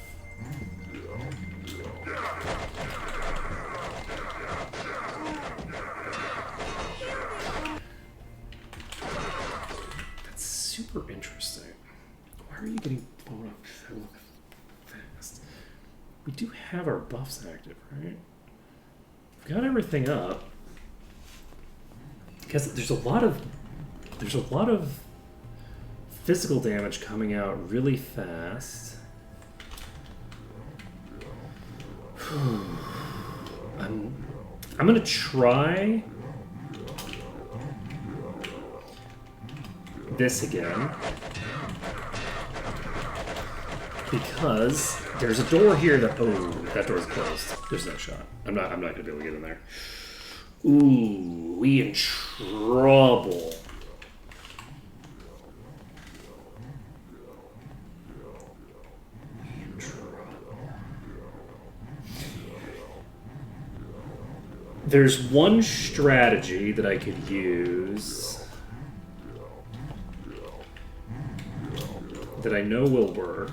That's super interesting. Why are you getting blown up so fast? We do have our buffs active, right? We've got everything up. Because there's a lot of physical damage coming out really fast. I'm gonna try this again because There's a door here that... Oh, that door's closed. There's no shot. I'm not going to be able to get in there. Ooh, we in trouble. There's one strategy that I could use that I know will work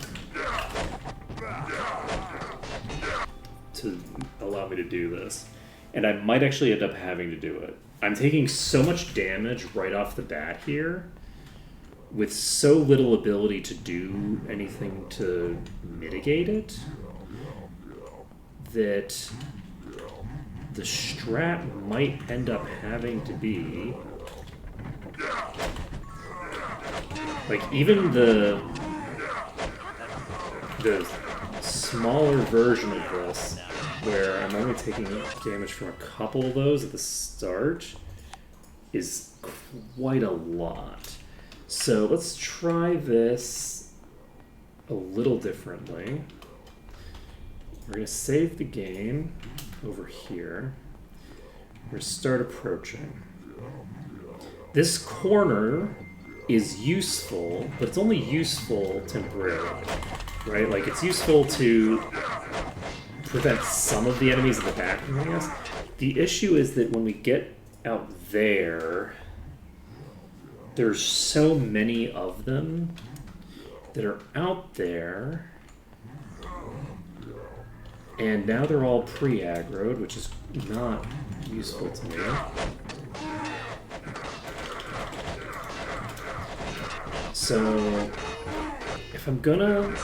to allow me to do this. And I might actually end up having to do it. I'm taking so much damage right off the bat here with so little ability to do anything to mitigate it that the strat might end up having to be like even the smaller version of this where I'm only taking damage from a couple of those at the start is quite a lot. So let's try this a little differently. We're going to save the game over here. We're going to start approaching. This corner is useful, but it's only useful temporarily, right? Like, it's useful to prevent some of the enemies in the back from hitting us. The issue is that when we get out there, there's so many of them that are out there, and now they're all pre-aggroed, which is not useful to me. So if I'm gonna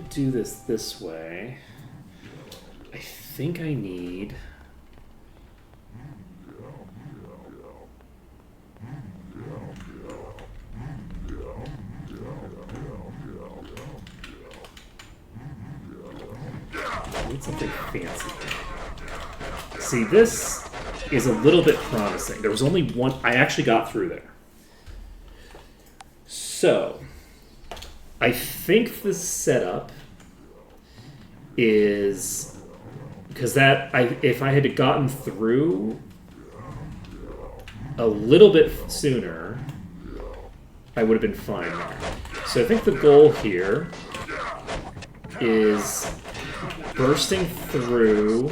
do this way, I think I need something fancy. See, this is a little bit promising. There was only one. I actually got through there. So, I think the setup is because if I had gotten through a little bit sooner, I would have been fine there. So I think the goal here is bursting through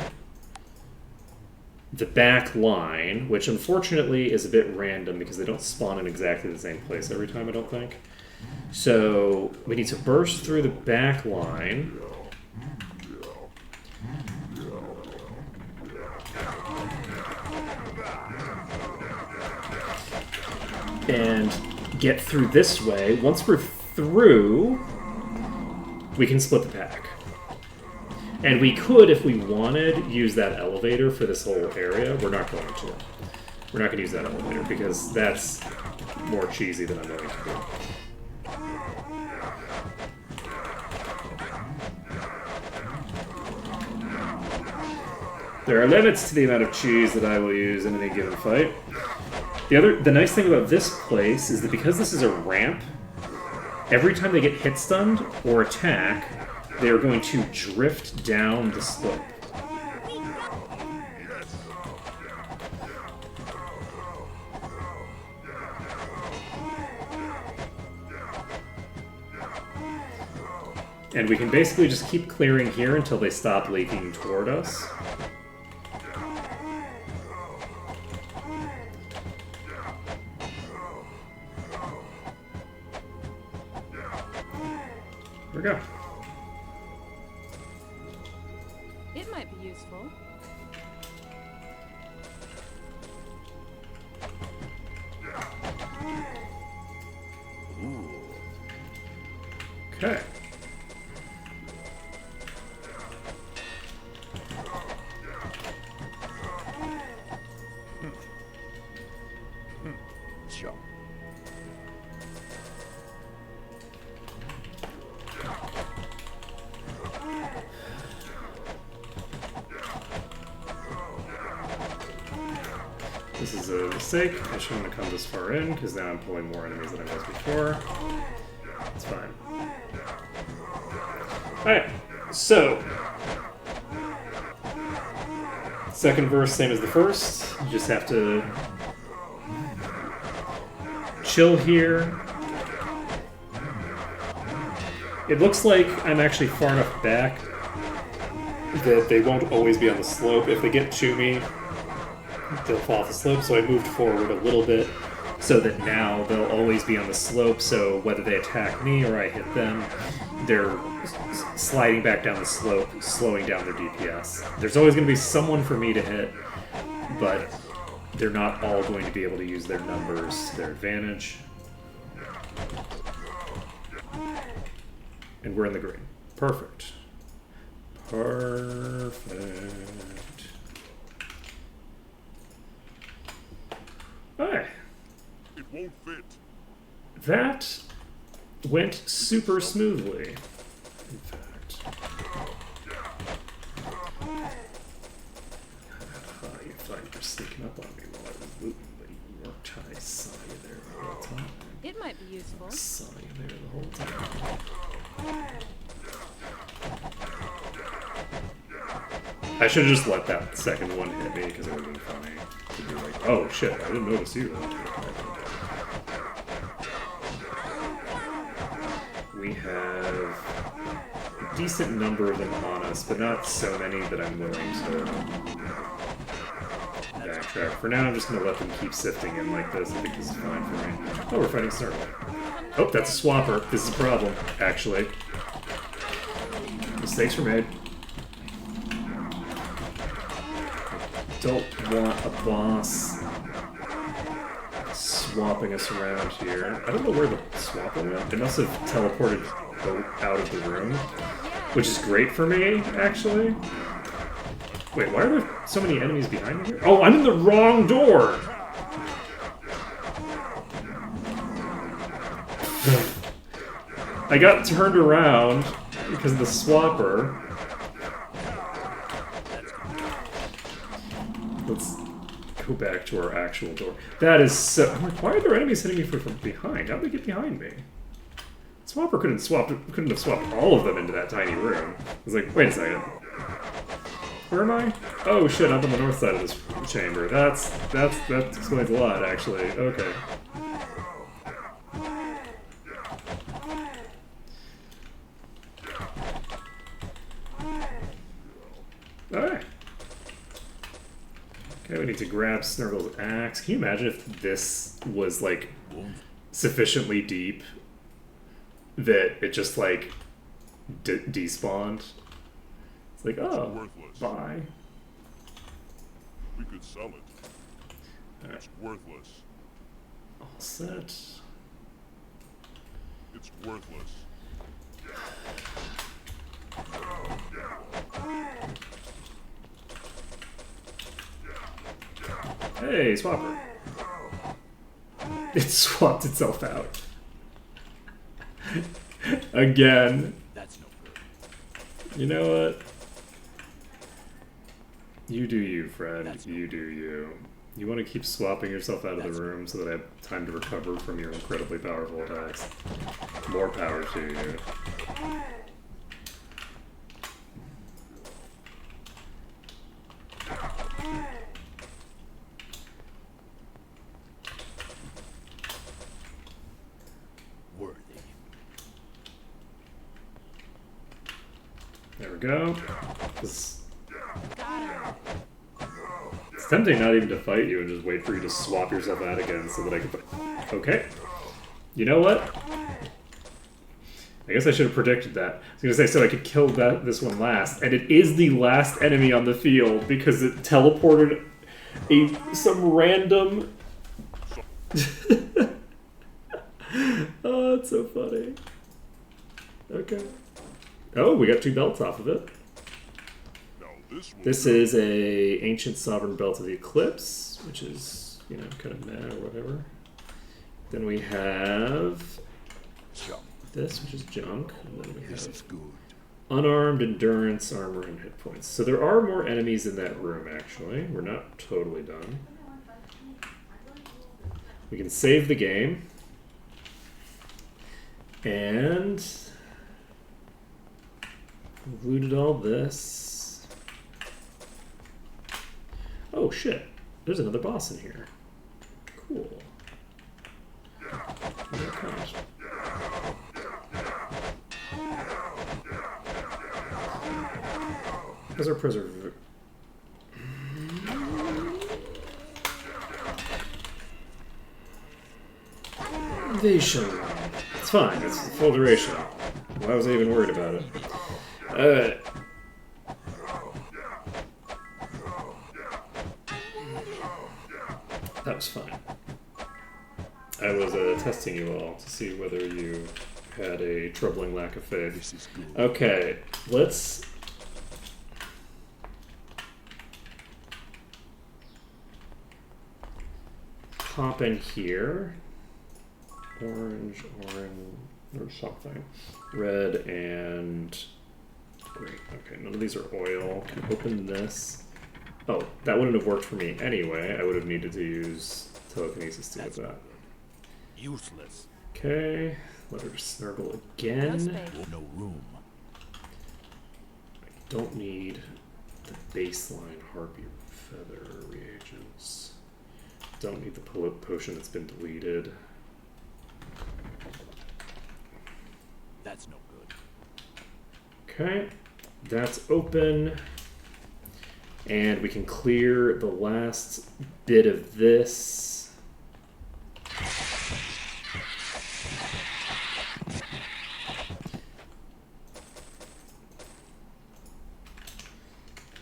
the back line, which unfortunately is a bit random because they don't spawn in exactly the same place every time, I don't think. So we need to burst through the back line. And get through this way. Once we're through, we can split the pack. And we could, if we wanted, use that elevator for this whole area. We're not going to. We're not going to use that elevator because that's more cheesy than I'm going to do. There are limits to the amount of cheese that I will use in any given fight. The nice thing about this place is that because this is a ramp, every time they get hit stunned or attack, they are going to drift down the slope. And we can basically just keep clearing here until they stop leaking toward us. Here we go. It might be useful. Okay. Sure. This is a mistake. I shouldn't have come this far in, because now I'm pulling more enemies than I was before. It's fine. Alright, so second verse, same as the first. You just have to chill here. It looks like I'm actually far enough back that they won't always be on the slope. If they get to me, they'll fall off the slope, so I moved forward a little bit so that now they'll always be on the slope, so whether they attack me or I hit them, they're sliding back down the slope, slowing down their DPS. There's always going to be someone for me to hit, but they're not all going to be able to use their numbers to their advantage. And we're in the green. Perfect. Perfect. Alright. It won't fit. That went super smoothly. In fact. You thought you were sneaking up on me while I was looting, but you weren't. I saw you there the whole time. It might be useful. I saw you there the whole time. I should have just let that second one hit me because it would have been funny to be like, oh shit, I didn't notice you. We have a decent number of them on us, but not so many that I'm willing to backtrack. For now, I'm just going to let them keep sifting in like this. I think this is fine for me. Oh, we're fighting Snargle. Oh, that's a swapper. This is a problem, actually. Mistakes were made. Don't want a boss swapping us around here. I don't know where the swapper went. They must have teleported out of the room, which is great for me, actually. Wait, why are there so many enemies behind me here? Oh, I'm in the wrong door! I got turned around because of the swapper. Let's go back to our actual door. That is so... I'm like, why are there enemies hitting me from behind? How'd they get behind me? Swapper couldn't have swapped all of them into that tiny room. I was like, wait a second. Where am I? Oh shit, I'm on the north side of this chamber. That explains a lot, actually. Okay. Alright. Okay, we need to grab Snurgle's axe. Can you imagine if this was, like, sufficiently deep that it just, like, despawned? It's like, oh, worthless. bye. We could sell it. Alright, It's worthless. all set. It's worthless. Hey, Swapper. It swapped itself out. Again. That's no good. You know what? You do you, Fred. You do you. You want to keep swapping yourself out of the room so that I have time to recover from your incredibly powerful attacks. More power to you. Worthy. There we go. It's tempting not even to fight you and just wait for you to swap yourself out again so that I can fight. Okay. You know what? I guess I should have predicted that. I was going to say, so I could kill this one last. And it is the last enemy on the field because it teleported some random... Oh, it's so funny. Okay. Oh, we got 2 belts off of it. Now this will This is a Ancient Sovereign Belt of the Eclipse, which is, you know, kind of meh or whatever. Then we have Jump. this, which is junk. And then we This have is good. unarmed, endurance, armor, and hit points. So there are more enemies in that room, actually. We're not totally done. We can save the game. Looted all this. Oh shit, there's another boss in here. Cool. Oh, gosh. Those are preservation. It's fine. It's full duration. Why was I even worried about it? That was fine. I was testing you all to see whether you had a troubling lack of faith. This is good. Okay, let's... pop in here. Orange, or something. Red and... Great, okay, none of these are oil. Can open this. Oh, that wouldn't have worked for me anyway. I would have needed to use telekinesis to get that. Useless. Okay, let her snurgle No again. space. No room. I don't need the baseline harpy feather reagents. Don't need the potion that's been deleted. That's no good. Okay, that's open. And we can clear the last bit of this.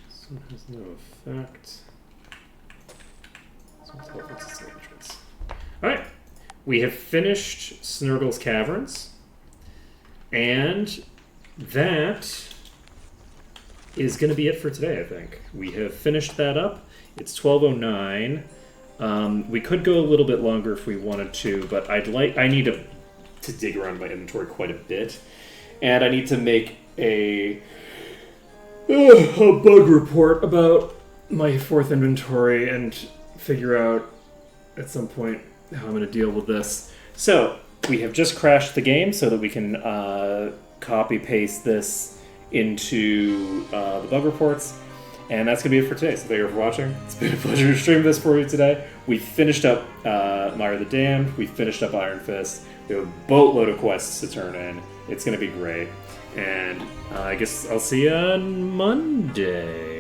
This one has no effect. This one's helpful to its entrance. Alright, we have finished Snurgle's Caverns. And that is going to be it for today, I think. We have finished that up. It's 12:09. We could go a little bit longer if we wanted to, but I need to dig around my inventory quite a bit. And I need to make a bug report about my fourth inventory and figure out at some point how I'm going to deal with this. So, we have just crashed the game so that we can copy-paste this into the bug reports. And that's going to be it for today. So thank you for watching. It's been a pleasure to stream this for you today. We finished up Mire the Damned. We finished up Iron Fist. We have a boatload of quests to turn in. It's going to be great. And I guess I'll see you on Monday.